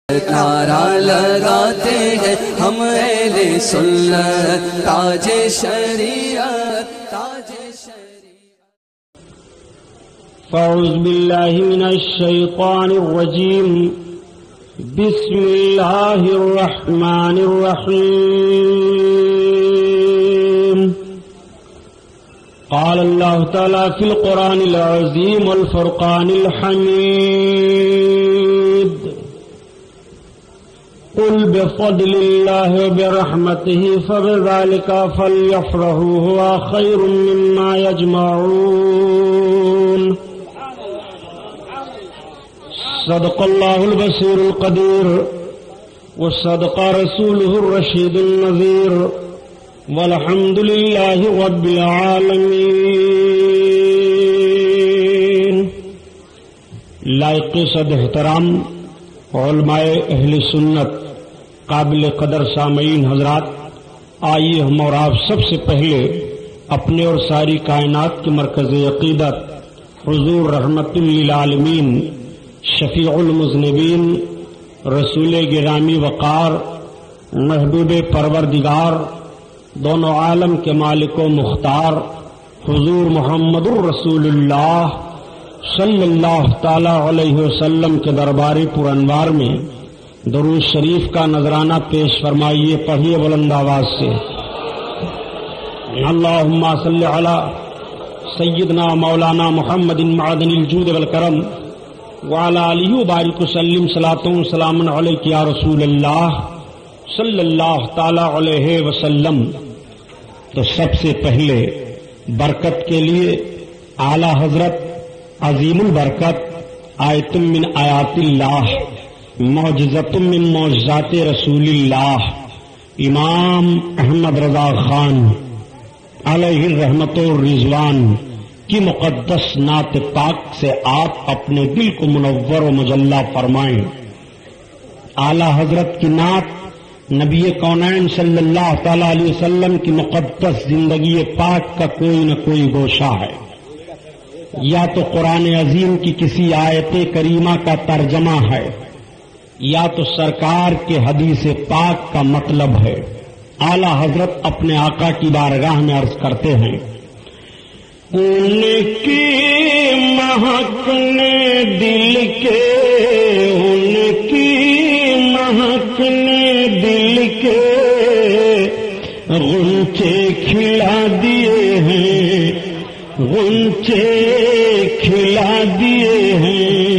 نعرہ لگاتے ہیں ہم اہل سنت، تاج شریعت تاج شریعت۔ فاعوذ باللہ من الشیطان الرجیم، بسم اللہ الرحمن الرحیم۔ قال اللہ تعالی فی القرآن العظیم والفرقان الحمید، قل بفضل اللہ وبرحمتہ فبذلک فلیفرحوا هو خیر مما یجمعون۔ صدق اللہ البصیر القدیر وصدق رسولہ الرشید النذیر والحمد للہ رب العالمین۔ لائق صد احترام علماء اہل سنت، قابل قدر سامعین حضرات، آئیے ہم اور آپ سب سے پہلے اپنے اور ساری کائنات کے مرکز عقیدت حضور رحمت للعالمین، شفیع المذنبین، رسول گرامی وقار، محبوب پروردگار، دونوں عالم کے مالک و مختار حضور محمد الرسول اللہ صلی اللہ تعالی علیہ وسلم کے دربار پر انوار میں درود شریف کا نذرانہ پیش فرمائیے، پڑھیے بلند آواز سے۔ اللہم صلی علی سیدنا مولانا محمد معدن الجود والکرم وعلی آلہ وبارک وسلم، صلاۃ و سلام علیک یا رسول اللہ صلی اللہ تعالی علیہ وسلم۔ تو سب سے پہلے برکت کے لیے اعلی حضرت عظیم البرکت آیت من آیات اللہ، معجزۃ من معجزات رسول اللہ، امام احمد رضا خان علیہ الرحمت والرضوان کی مقدس نعت پاک سے آپ اپنے دل کو منور و مجلہ فرمائیں۔ اعلی حضرت کی نعت نبی کونین صلی اللہ تعالی علیہ وسلم کی مقدس زندگی پاک کا کوئی نہ کوئی گوشہ ہے، یا تو قرآن عظیم کی کسی آیت کریمہ کا ترجمہ ہے، یا تو سرکار کے حدیث پاک کا مطلب ہے۔ اعلی حضرت اپنے آقا کی بارگاہ میں عرض کرتے ہیں، ان کی مہک نے دل کے، ان کی مہک نے دل کے غنچے کھلا دیے ہیں، غنچے کھلا دیے ہیں،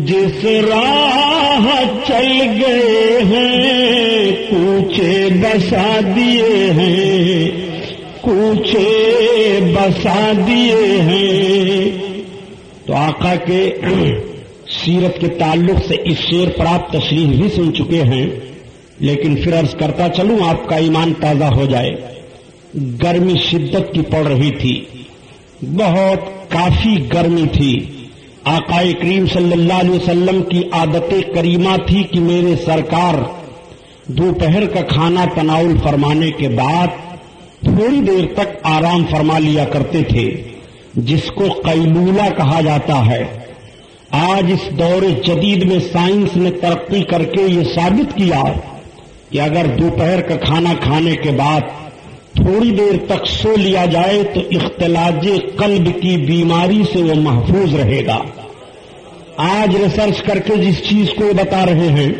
جس راہ چل گئے ہیں کوچے بسا دیے ہیں، کوچے بسا دیے ہیں۔ تو آقا کے سیرت کے تعلق سے اس شعر پر آپ تشریح بھی سن چکے ہیں، لیکن پھر عرض کرتا چلوں آپ کا ایمان تازہ ہو جائے۔ گرمی شدت کی پڑ رہی تھی، بہت کافی گرمی تھی۔ آقا کریم صلی اللہ علیہ وسلم کی عادت کریمہ تھی کہ میرے سرکار دوپہر کا کھانا تناول فرمانے کے بعد تھوڑی دیر تک آرام فرما لیا کرتے تھے، جس کو قیلولہ کہا جاتا ہے۔ آج اس دور جدید میں سائنس نے ترقی کر کے یہ ثابت کیا کہ اگر دوپہر کا کھانا کھانے کے بعد تھوڑی دیر تک سو لیا جائے تو اختلاج قلب کی بیماری سے وہ محفوظ رہے گا۔ آج ریسرچ کر کے جس چیز کو بتا رہے ہیں،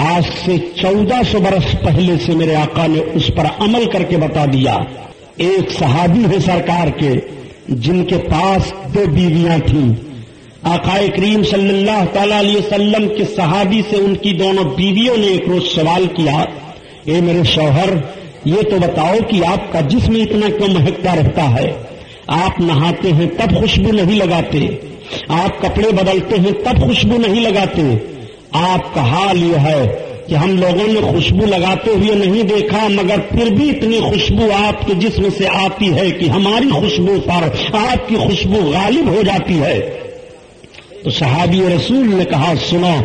آج سے 1400 برس پہلے سے میرے آقا نے اس پر عمل کر کے بتا دیا۔ ایک صحابی ہے سرکار کے جن کے پاس 2 بیویاں تھیں۔ آقا کریم صلی اللہ تعالی علیہ وسلم کے صحابی سے ان کی دونوں بیویوں نے ایک روز سوال کیا، اے میرے شوہر، یہ تو بتاؤ کہ آپ کا جسم اتنا کیوں مہکتا رہتا ہے؟ آپ نہاتے ہیں تب خوشبو نہیں لگاتے، آپ کپڑے بدلتے ہیں تب خوشبو نہیں لگاتے۔ آپ کا حال یہ ہے کہ ہم لوگوں نے خوشبو لگاتے ہوئے نہیں دیکھا، مگر پھر بھی اتنی خوشبو آپ کے جسم سے آتی ہے کہ ہماری خوشبو پر آپ کی خوشبو غالب ہو جاتی ہے۔ تو صحابی رسول نے کہا، سنو،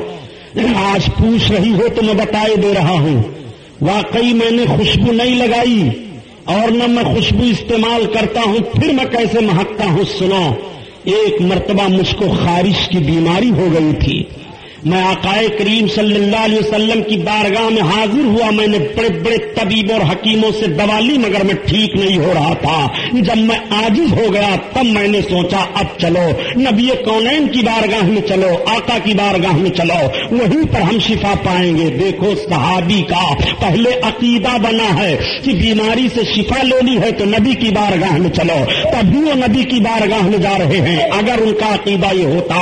آج پوچھ رہی ہو تو میں بتائے دے رہا ہوں، واقعی میں نے خوشبو نہیں لگائی اور نہ میں خوشبو استعمال کرتا ہوں، پھر میں کیسے مہکتا ہوں؟ سنو، ایک مرتبہ مجھ کو خارش کی بیماری ہو گئی تھی، میں آقائے کریم صلی اللہ علیہ وسلم کی بارگاہ میں حاضر ہوا. میں نے بڑے بڑے طبیب اور حکیموں سے دوا لی مگر میں ٹھیک نہیں ہو رہا تھا. جب میں عاجز ہو گیا تب میں نے سوچا اب چلو نبی کونین کی بارگاہ میں چلو, آقا کی بارگاہ میں چلو, وہیں پر ہم شفا پائیں گے. دیکھو صحابی کا پہلے عقیدہ بنا ہے کہ بیماری سے شفا لینی ہے تو نبی کی بارگاہ میں چلو, تبھی وہ نبی کی بارگاہ میں جا رہے ہیں. اگر ان کا عقیدہ یہ ہوتا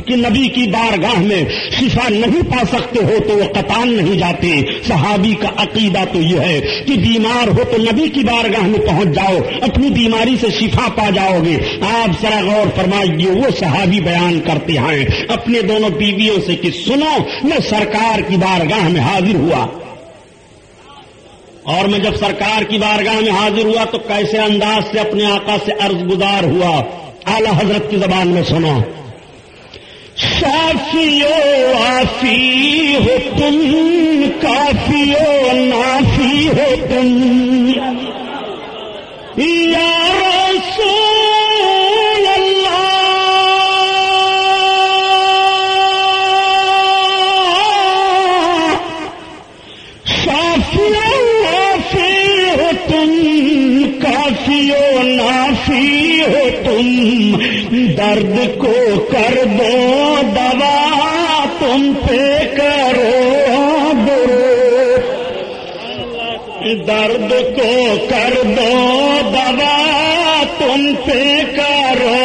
کہ نبی کی بارگاہ میں شفا نہیں پا سکتے ہو تو وہ قطعاً نہیں جاتے. صحابی کا عقیدہ تو یہ ہے کہ بیمار ہو تو نبی کی بارگاہ میں پہنچ جاؤ, اپنی بیماری سے شفا پا جاؤ گے. آپ ذرا غور فرمائیے, وہ صحابی بیان کرتے ہیں اپنے دونوں بیویوں سے کہ سنو میں سرکار کی بارگاہ میں حاضر ہوا, اور میں جب سرکار کی بارگاہ میں حاضر ہوا تو کیسے انداز سے اپنے آقا سے عرض گزار ہوا. اعلی حضرت کی زبان میں سنو. شافیو آفی ہو تم, کافیو نافی ہو تم, یا رسول اللہ. شافیو آفی ہو تم, کافیو نافی ہو تم, درد کو کر دو دوا تم پہ کرو درود, درد کو کر دو دوا تم پہ کرو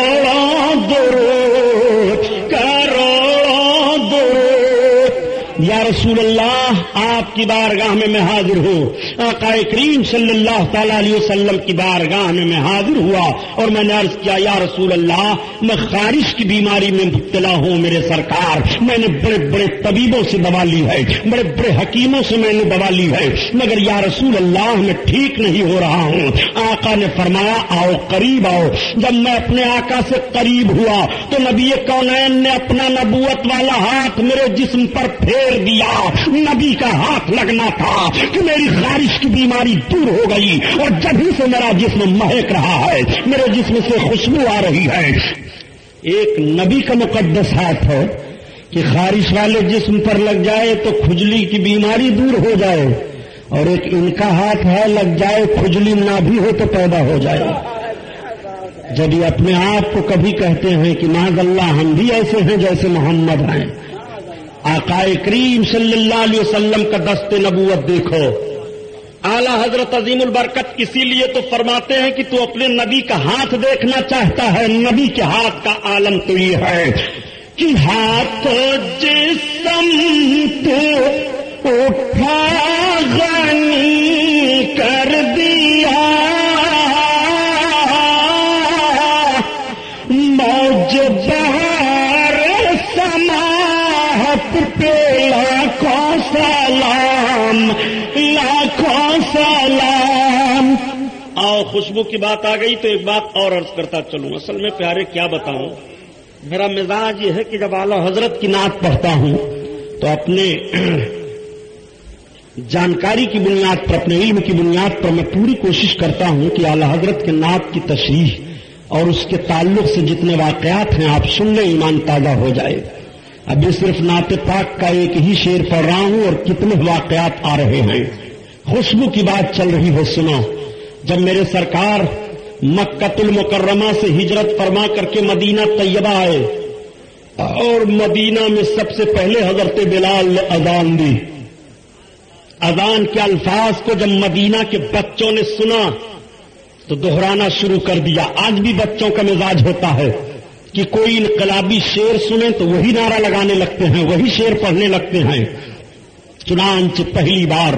درود, کرو درود. یا رسول اللہ آپ کی بارگاہ میں میں حاضر ہوں. آقا کریم صلی اللہ تعالی علیہ وسلم کی بارگاہ میں میں حاضر ہوا اور میں نے عرض کیا یا رسول اللہ میں خارش کی بیماری میں مبتلا ہوں میرے سرکار. میں نے بڑے بڑے طبیبوں سے دوا لی ہے, بڑے بڑے حکیموں سے میں نے دوا لی ہے, مگر یا رسول اللہ میں ٹھیک نہیں ہو رہا ہوں. آقا نے فرمایا آؤ قریب آؤ. جب میں اپنے آقا سے قریب ہوا تو نبی کونین نے اپنا نبوت والا ہاتھ میرے جسم پر پھیر دیا. نبی کا ہاتھ لگنا تھا کہ میری خارش کی بیماری دور ہو گئی اور جبھی سے میرا جسم مہک رہا ہے, میرے جسم سے خوشبو آ رہی ہے. ایک نبی کا مقدس ہاتھ ہے کہ خارش والے جسم پر لگ جائے تو کھجلی کی بیماری دور ہو جائے, اور ایک ان کا ہاتھ ہے لگ جائے کھجلی نہ بھی ہو تو پیدا ہو جائے. جب یہ اپنے آپ کو کبھی کہتے ہیں کہ معاذ اللہ ہم بھی ایسے ہیں جیسے محمد ہیں. آقا کریم صلی اللہ علیہ وسلم کا دست نبوت دیکھو. اعلی حضرت عظیم البرکت اسی لیے تو فرماتے ہیں کہ تو اپنے نبی کا ہاتھ دیکھنا چاہتا ہے. نبی کے ہاتھ کا عالم تو یہ ہے کہ ہاتھ جسم تو اٹھا غنی کر دیا, موج بہار سماحت پہ لاکھوں سلام, لاکھوں سلام. آؤ خوشبو کی بات آ گئی تو ایک بات اور عرض کرتا چلوں. اصل میں پیارے کیا بتاؤں, میرا مزاج یہ ہے کہ جب اعلیٰ حضرت کی نعت پڑھتا ہوں تو اپنے جانکاری کی بنیاد پر, اپنے علم کی بنیاد پر میں پوری کوشش کرتا ہوں کہ اعلیٰ حضرت کے نعت کی تشریح اور اس کے تعلق سے جتنے واقعات ہیں آپ سن لیں, ایمان تازہ ہو جائے. ابھی صرف نعت پاک کا ایک ہی شعر پڑھ رہا ہوں اور کتنے واقعات آ رہے ہیں. خوشبو کی بات چل رہی ہو سنو. جب میرے سرکار مکہ المکرمہ سے ہجرت فرما کر کے مدینہ طیبہ آئے اور مدینہ میں سب سے پہلے حضرت بلال نے اذان دی. اذان کے الفاظ کو جب مدینہ کے بچوں نے سنا تو دہرانا شروع کر دیا. آج بھی بچوں کا مزاج ہوتا ہے کہ کوئی انقلابی شعر سنیں تو وہی نعرہ لگانے لگتے ہیں, وہی شعر پڑھنے لگتے ہیں. چنانچہ پہلی بار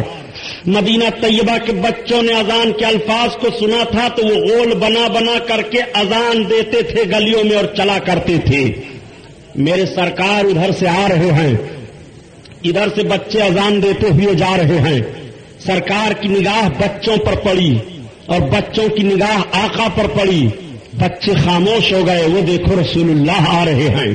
مدینہ طیبہ کے بچوں نے اذان کے الفاظ کو سنا تھا تو وہ غول بنا بنا کر کے اذان دیتے تھے گلیوں میں اور چلا کرتے تھے. میرے سرکار ادھر سے آ رہے ہیں, ادھر سے بچے اذان دیتے ہوئے جا رہے ہیں. سرکار کی نگاہ بچوں پر پڑی اور بچوں کی نگاہ آقا پر پڑی. بچے خاموش ہو گئے, وہ دیکھو رسول اللہ آ رہے ہیں.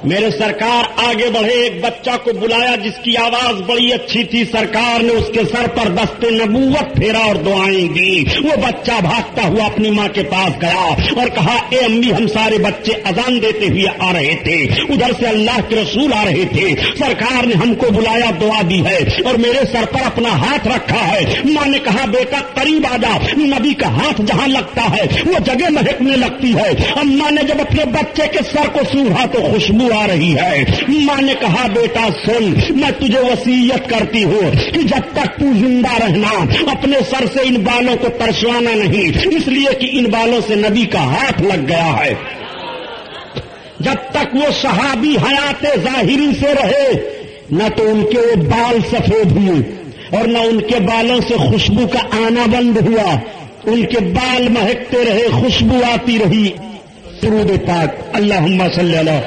میرے سرکار آگے بڑھے، ایک بچہ کو بلایا جس کی آواز بڑی اچھی تھی، سرکار نے اس کے سر پر دست نبوت پھیرا اور دعائیں دی۔ وہ بچہ بھاگتا ہوا اپنی ماں کے پاس گیا اور کہا اے امی، ہم سارے بچے اذان دیتے ہوئے آ رہے تھے، ادھر سے اللہ کے رسول آ رہے تھے، سرکار نے ہم کو بلایا، دعا دی ہے اور میرے سر پر اپنا ہاتھ رکھا ہے۔ ماں نے کہا بیٹا قریب آ جا، نبی کا ہاتھ جہاں لگتا ہے وہ جگہ مہکنے لگتی ہے۔ اماں نے جب اپنے بچے کے سر کو سونگھا تو خوشبو آ رہی ہے۔ ماں نے کہا بیٹا سن، میں تجھے وصیت کرتی ہوں کہ جب تک تو زندہ رہنا اپنے سر سے ان بالوں کو ترشوانا نہیں، اس لیے کہ ان بالوں سے نبی کا ہاتھ لگ گیا ہے۔ جب تک وہ صحابی حیات ظاہری سے رہے نہ تو ان کے وہ بال سفید ہوئے اور نہ ان کے بالوں سے خوشبو کا آنا بند ہوا، ان کے بال مہکتے رہے، خوشبو آتی رہی۔ درود پاک اللہم صلی علی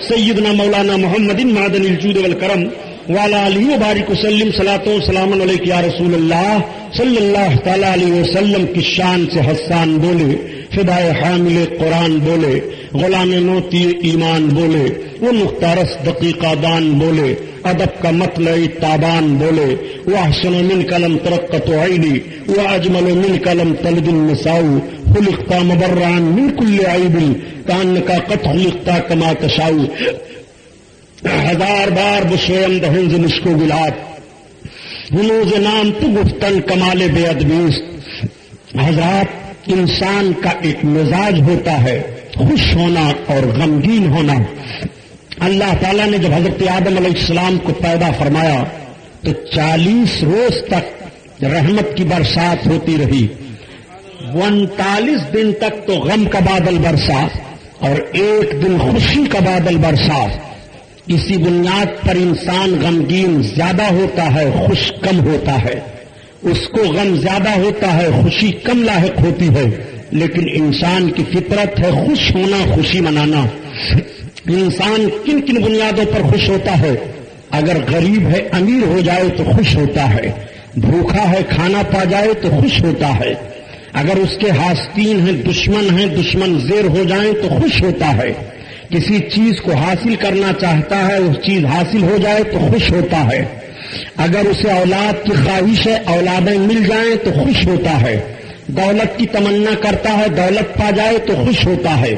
سیدنا مولانا محمد معدن الجود والکرم وعلی آلہ وبارک وسلم، صلاۃ و سلام علیک یا رسول اللہ صلی اللہ تعالی علیہ وسلم کی شان سے حسان بولے، فدائے حامل قرآن بولے، غلام موتی ایمان بولے، وہ مختارس دقیقہ دان بولے، ادب کا مطلع تابان بولے، وہ احسن من کلم ترقت عینی وہ اجمل من کلم تلد النساء خلقتا مبرعا من کل عیب کانکا قد خلقتا کما تشاء۔ ہزار بار بشویم دہنز مشکو گلاب ہنوز نام تو گفتن کمال بے ادبیست۔ حضرات، انسان کا ایک مزاج ہوتا ہے خوش ہونا اور غمگین ہونا۔ اللہ تعالیٰ نے جب حضرت آدم علیہ السلام کو پیدا فرمایا تو 40 روز تک رحمت کی برسات ہوتی رہی، 39 دن تک تو غم کا بادل برسا اور 1 دن خوشی کا بادل برسا۔ اسی بنیاد پر انسان غمگین زیادہ ہوتا ہے، خوش کم ہوتا ہے، اس کو غم زیادہ ہوتا ہے، خوشی کم لاحق ہوتی ہے۔ لیکن انسان کی فطرت ہے خوش ہونا، خوشی منانا۔ انسان کن کن بنیادوں پر خوش ہوتا ہے؟ اگر غریب ہے امیر ہو جائے تو خوش ہوتا ہے، بھوکا ہے کھانا پا جائے تو خوش ہوتا ہے، اگر اس کے حاسدین ہیں دشمن زیر ہو جائیں تو خوش ہوتا ہے، کسی چیز کو حاصل کرنا چاہتا ہے اس چیز حاصل ہو جائے تو خوش ہوتا ہے، اگر اسے اولاد کی خواہش ہے اولادیں مل جائیں تو خوش ہوتا ہے، دولت کی تمنا کرتا ہے دولت پا جائے تو خوش ہوتا ہے،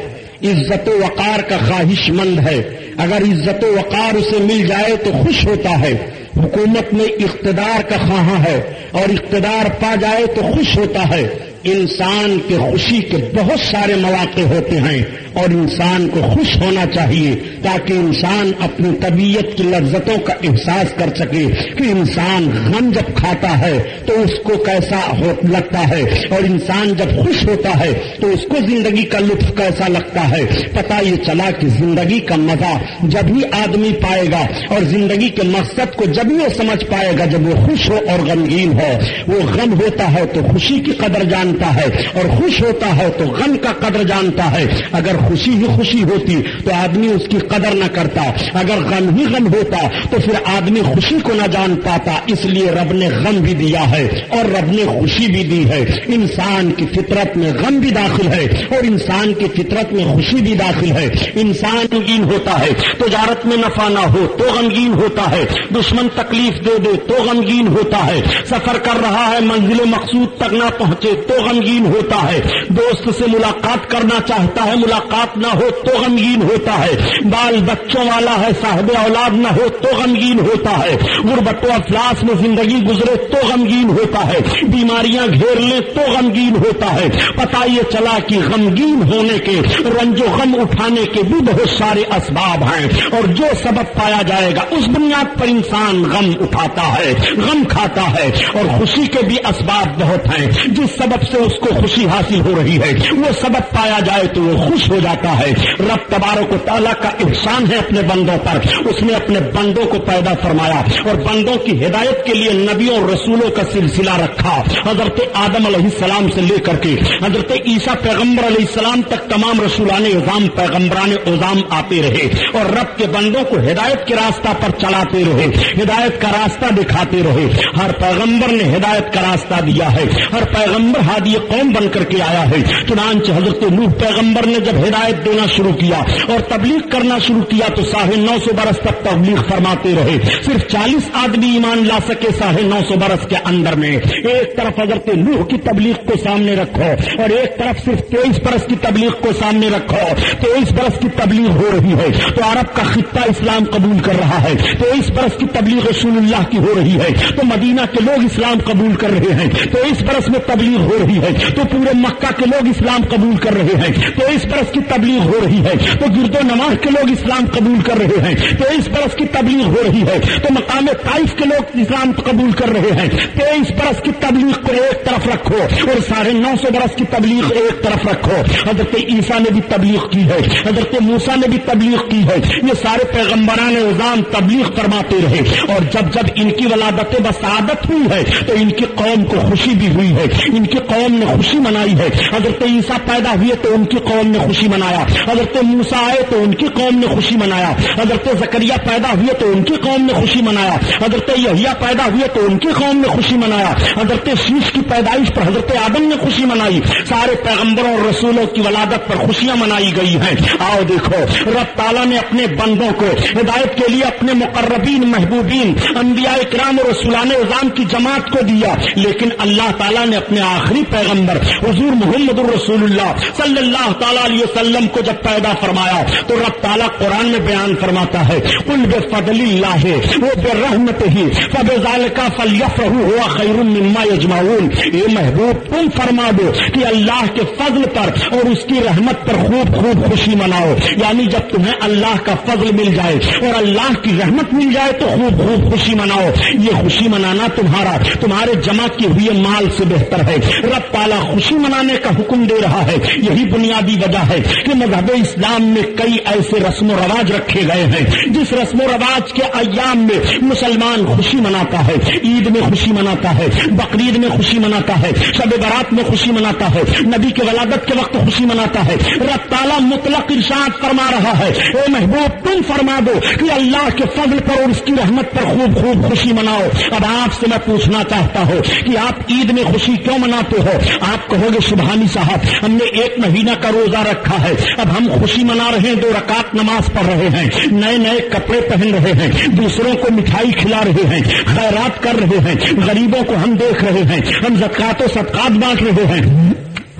عزت و وقار کا خواہش مند ہے، اگر عزت و وقار اسے مل جائے تو خوش ہوتا ہے، حکومت میں اقتدار کا خواہاں ہے اور اقتدار پا جائے تو خوش ہوتا ہے۔ انسان کے خوشی کے بہت سارے مواقع ہوتے ہیں اور انسان کو خوش ہونا چاہیے تاکہ انسان اپنی طبیعت کی لذتوں کا احساس کر سکے کہ انسان غم جب کھاتا ہے تو اس کو کیسا لگتا ہے اور انسان جب خوش ہوتا ہے تو اس کو زندگی کا لطف کیسا لگتا ہے۔ پتہ یہ چلا کہ زندگی کا مزہ جب ہی آدمی پائے گا اور زندگی کے مقصد کو جب ہی وہ سمجھ پائے گا جب وہ خوش ہو اور غمگین ہو۔ وہ غم ہوتا ہے تو خوشی کی قدر جانتا ہے اور خوش ہوتا ہے تو غم کا قدر جانتا ہے۔ اگر خوشی ہی خوشی ہوتی تو آدمی اس کی قدر نہ کرتا، اگر غم ہی غم ہوتا تو پھر آدمی خوشی کو نہ جان پاتا۔ اس لیے رب نے غم بھی دیا ہے اور رب نے خوشی بھی دی ہے۔ انسان کی فطرت میں غم بھی داخل ہے اور انسان کی فطرت میں خوشی بھی داخل ہے۔ انسان غمگین ہوتا ہے، تجارت میں نفع نہ ہو تو غمگین ہوتا ہے، دشمن تکلیف دے دے تو غمگین ہوتا ہے، سفر کر رہا ہے منزل مقصود تک نہ پہنچے تو غمگین ہوتا ہے، دوست سے ملاقات کرنا چاہتا ہے ملاقات نہ ہو تو غمگین ہوتا ہے، بال بچوں والا ہے صاحب اولاد نہ ہو تو غمگین ہوتا ہے، غربت و افلاس میں زندگی گزرے تو غمگین ہوتا ہے، بیماریاں گھیر لیں تو غمگین ہوتا ہے۔ پتہ یہ چلا کہ غمگین ہونے کے، رنج و غم اٹھانے کے بھی بہت سارے اسباب ہیں اور جو سبب پایا جائے گا اس بنیاد پر انسان غم اٹھاتا ہے، غم کھاتا ہے۔ اور خوشی کے بھی اسباب بہت ہیں، جس سبب سے اس کو خوشی حاصل ہو رہی ہے وہ سبب پایا جائے تو وہ خوش ہو جاتا ہے۔ رب تبارک و تعالیٰ کا احسان ہے اپنے بندوں پر، اس نے اپنے بندوں کو پیدا فرمایا اور بندوں کی ہدایت کے لیے نبیوں اور رسولوں کا سلسلہ رکھا۔ حضرت آدم علیہ السلام سے لے کر کے حضرت عیسیٰ پیغمبر علیہ السلام تک تمام رسولان اعظام پیغمبران اعظام آتے رہے اور رب کے بندوں کو ہدایت کے راستہ پر چلاتے رہے، ہدایت کا راستہ دکھاتے رہے۔ ہر پیغمبر نے ہدایت کا راستہ دیا ہے، ہر پیغمبر ہادی قوم بن کر کے آیا ہے۔ چنانچہ حضرت نوح پیغمبر نے جب ہدایت دینا شروع کیا اور تبلیغ کرنا شروع کیا تو 950 برس تک تبلیغ فرماتے رہے. صرف 40 آدمی ایمان لا سکے 950 برس کے اندر میں. ایک طرف حضرت نوح کی تبلیغ کو سامنے رکھو اور ایک طرف صرف 23 برس کی تبلیغ کو سامنے رکھو. 23 برس کی تبلیغ ہو رہی ہے تو عرب کا خطہ اسلام قبول کر رہا ہے. 23 برس کی تبلیغ رسول اللہ کی ہو رہی ہے تو مدینہ کے لوگ اسلام قبول کر رہے ہیں. 23 برس میں تبلیغ ہو رہی ہے تو پورے مکہ کے لوگ اسلام قبول کر رہے ہیں. 23 برس کی تبلیغ ہو رہی ہے تو گرد و نواح کے لوگ اسلام قبول کر رہے ہیں. 23 برس کی تبلیغ ہو رہی ہے تو مقام طائف کے لوگ اسلام قبول کر رہے ہیں. 23 برس کی تبلیغ کو ایک طرف رکھو اور 950 برس کی تبلیغ ایک طرف رکھو. حضرت عیسیٰ نے بھی تبلیغ کی ہے, حضرت موسیٰ نے بھی تبلیغ کی ہے. یہ سارے پیغمبران اعظام تبلیغ فرماتے رہے اور جب جب ان کی ولادت بسعادت ہوئی ہے تو ان کی قوم کو خوشی بھی ہوئی ہے, ان کی قوم نے خوشی منائی ہے. حضرت عیسیٰ پیدا ہوئے تو ان کی قوم نے خوشی منایا, حضرت موسیٰ آئے تو ان کی قوم نے خوشی منایا, حضرت زکریا پیدا ہوئے تو ان کی قوم نے خوشی منایا, حضرت یحییٰ پیدا ہوئے تو ان کی قوم نے خوشی منایا, حضرت شیش کی پیدائش پر حضرت آدم نے خوشی منائی. سارے پیغمبروں اور رسولوں کی ولادت پر خوشیاں منائی گئی ہیں. آؤ دیکھو, رب تعالیٰ نے اپنے بندوں کو ہدایت کے لیے اپنے مقربین محبوبین انبیاء اکرام اور رسولان اعظام کی جماعت کو دیا, لیکن اللہ تعالیٰ نے اپنے آخری پیغمبر حضور محمد الرسول اللہ صلی اللہ تعالیٰ علیہ وسلم کو جب پیدا فرمایا تو رب تعالیٰ قرآن میں بیان فرماتا ہے قل بفضل اللہ وبرحمتہ فبذلک فلیفرحوا هو خیر مما یجمعون. اے محبوب تم فرما دو کہ اللہ کے فضل پر اور اس کی رحمت پر خوب خوب خوشی مناؤ. یعنی جب تمہیں اللہ کا فضل مل جائے اور اللہ کی رحمت مل جائے تو خوب خوب خوشی مناؤ. یہ خوشی منانا تمہارے جمع کیے ہوئے مال سے بہتر ہے. رب تعالیٰ خوشی منانے کا حکم دے رہا ہے. یہی بنیادی وجہ ہے کہ مذہب اسلام میں کئی ایسے رسم و رواج رکھے گئے ہیں جس رسم و رواج کے ایام میں مسلمان خوشی مناتا ہے. عید میں خوشی مناتا ہے, بقرعید میں خوشی مناتا ہے, شب برات میں خوشی مناتا ہے, نبی کے ولادت کے وقت خوشی مناتا ہے. رب تعالیٰ مطلق ارشاد فرما رہا ہے اے محبوب تم فرما دو کہ اللہ کے فضل پر اور اس کی رحمت پر خوب خوب خوشی مناؤ. اب آپ سے میں پوچھنا چاہتا ہوں کہ آپ عید میں خوشی کیوں مناتے ہو؟ آپ کہو گے سبحانی صاحب ہم نے 1 مہینہ کا روزہ رکھا ہے, اب ہم خوشی منا رہے ہیں, 2 رکعت نماز پڑھ رہے ہیں, نئے نئے کپڑے پہن رہے ہیں, دوسروں کو مٹھائی کھلا رہے ہیں, خیرات کر رہے ہیں, غریبوں کو ہم دیکھ رہے ہیں, ہم زکوٰۃ و صدقات بانٹ رہے ہیں.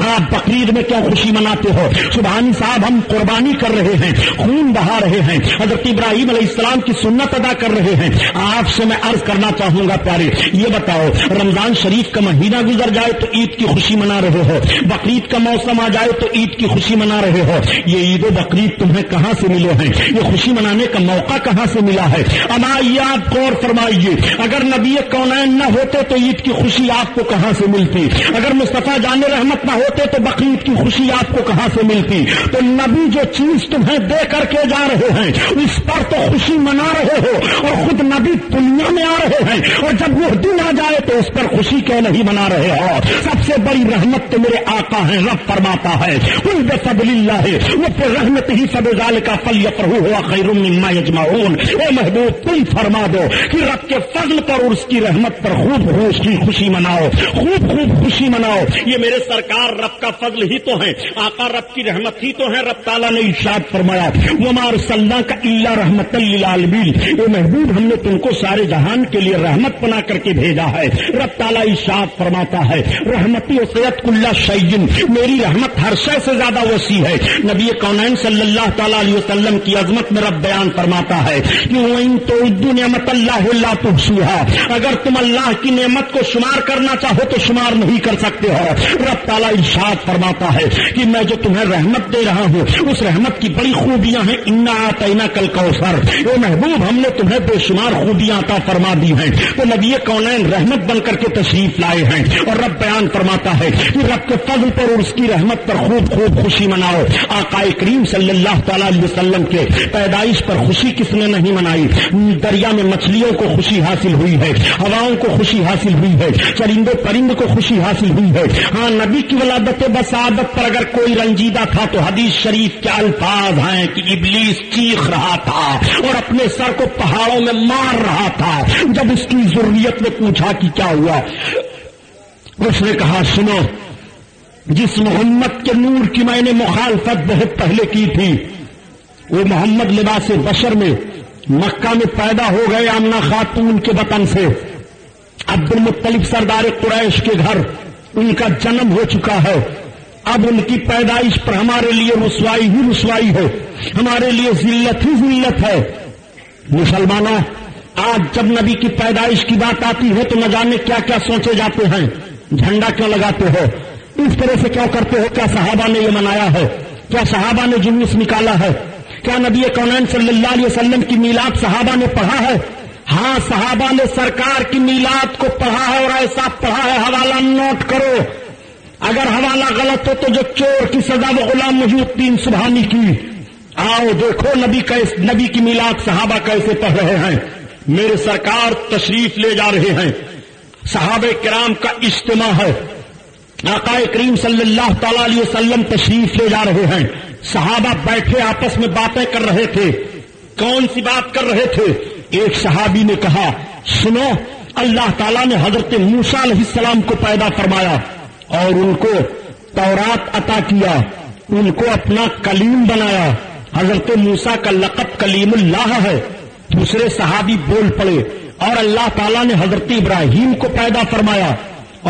آپ بقرعید میں کیا خوشی مناتے ہو؟ سبحانی صاحب ہم قربانی کر رہے ہیں, خون بہا رہے ہیں, حضرت ابراہیم علیہ السلام کی سنت ادا کر رہے ہیں. آپ سے میں عرض کرنا چاہوں گا پیارے, یہ بتاؤ رمضان شریف کا مہینہ گزر جائے تو عید کی خوشی منا رہے ہو, بقرعید کا موسم آ جائے تو عید کی خوشی منا رہے ہو. یہ عید و بقرعید تمہیں کہاں سے ملے ہیں؟ یہ خوشی منانے کا موقع کہاں سے ملا ہے؟ اب آئیے آپ غور فرمائیے, اگر نبی کونین نہ ہوتے تو عید کی خوشی آپ کو کہاں سے ملتی؟ اگر مصطفیٰ جان رحمت نہ ہوتے تو بقرعید کی خوشی آپ کو کہاں سے ملتی؟ تو نبی جو چیز تمہیں دے کر کے جا رہے ہیں اس پر تو خوشی منا رہے ہو, اور خود نبی دنیا میں آ رہے ہیں اور جب وہ دن آ جائے تو اس پر خوشی کیوں نہیں منا رہے ہو؟ سب سے بڑی رحمت تو میرے آقا ہیں. رب فرماتا ہے قل بفضل اللہ وبرحمتہ فبذلک فلیفرحوا هو خیر مما یجمعون. اے محبوب تم فرما دو کہ رب کے فضل پر اور اس کی رحمت پر خوب خوشی مناؤ, خوب خوب خوشی مناؤ. یہ میرے سرکار رب کا فضل ہی تو ہے, آقا رب کی رحمت ہی تو ہے. رب تعالیٰ نے ارشاد فرمایا وما ارسلناک الا رحمتا للعالمین. اے محبوب ہم نے تم کو سارے جہان کے لیے رحمت بنا کر کے بھیجا ہے. رب تعالیٰ ارشاد فرماتا ہے رحمتی وسعت کل شیء, میری رحمت ہر شے سے زیادہ وسیع ہے. نبی کونین صلی اللہ تعالیٰ علیہ وسلم کی عظمت میں رب بیان فرماتا ہے کہ وَإِن تُعُدُّوا نِعْمَتَ اللَّهِ لَا تُحْصُوهَا, اگر تم اللہ کی نعمت کو شمار کرنا چاہو تو شمار نہیں کر سکتے ہو. رب تعالیٰ ارشاد فرماتا ہے کہ میں جو تمہیں رحمت دے رہا ہوں اس رحمت کی بڑی خوبیاں ہیں. انا اعطیناک الکوثر, اے محبوب ہم نے تمہیں بے شمار خوبیاں عطا فرما دی ہیں. تو نبی کونین رحمت بن کر کے تشریف لائے ہیں اور رب بیان فرماتا ہے کہ رب کے فضل پر اور اس کی رحمت پر خوب خوب خوشی مناؤ. آقا کریم صلی اللہ تعالیٰ علیہ وسلم کے پیدائش پر خوشی کس نے نہیں منائی؟ دریا میں مچھلیوں کو خوشی حاصل ہوئی ہے, ہواؤں کو خوشی حاصل ہوئی ہے, چرندے پرند کو خوشی حاصل ہوئی ہے. ہاں نبی کی ولادت بسعادت پر اگر کوئی رنجیدہ تھا تو حدیث شریف کے الفاظ ہیں کہ ابلیس چیخ رہا تھا اور اپنے سر کو پہاڑوں میں مار رہا تھا. جب اس کی ذریت نے پوچھا کہ کیا ہوا, اس نے کہا سنو جس محمد کے نور کی میں نے مخالفت بہت پہلے کی تھی، وہ محمد لباس بشر میں مکہ میں پیدا ہو گئے آمنہ خاتون کے وطن سے۔ عبد المطلب سردار قریش کے گھر ان کا جنم ہو چکا ہے۔ اب ان کی پیدائش پر ہمارے لیے رسوائی ہی رسوائی ہے، ہمارے لیے ذلت ہی ذلت ہے۔ مسلمانوں، آج جب نبی کی پیدائش کی بات آتی ہے تو نہ جانے کیا کیا سوچے جاتے ہیں۔ جھنڈا کیوں لگاتے ہو؟ اس طرح سے کیوں کرتے ہو؟ کیا صحابہ نے یہ منایا ہے؟ کیا صحابہ نے جلوس نکالا ہے؟ کیا نبی کونین صلی اللہ علیہ وسلم کی میلاد صحابہ نے پڑھا ہے؟ ہاں، صحابہ نے سرکار کی میلاد کو پڑھا ہے، اور ایسا پڑھا ہے، حوالہ نوٹ کرو۔ اگر حوالہ غلط ہو تو جو چور کی سزا وہ غلام محی الدین سبحانی کی۔ آؤ دیکھو نبی کی میلاد صحابہ کیسے پڑھ رہے ہیں۔ میرے سرکار تشریف لے جا رہے ہیں، صحابہ کرام کا اجتماع ہے، آقا کریم صلی اللہ تعالی علیہ وسلم تشریف لے جا رہے ہیں، صحابہ بیٹھے آپس میں باتیں کر رہے تھے۔ کون سی بات کر رہے تھے؟ ایک صحابی نے کہا، سنو، اللہ تعالیٰ نے حضرت موسیٰ علیہ السلام کو پیدا فرمایا اور ان کو تورات عطا کیا، ان کو اپنا کلیم بنایا۔ حضرت موسیٰ کا لقب کلیم اللہ ہے۔ دوسرے صحابی بول پڑے، اور اللہ تعالیٰ نے حضرت ابراہیم کو پیدا فرمایا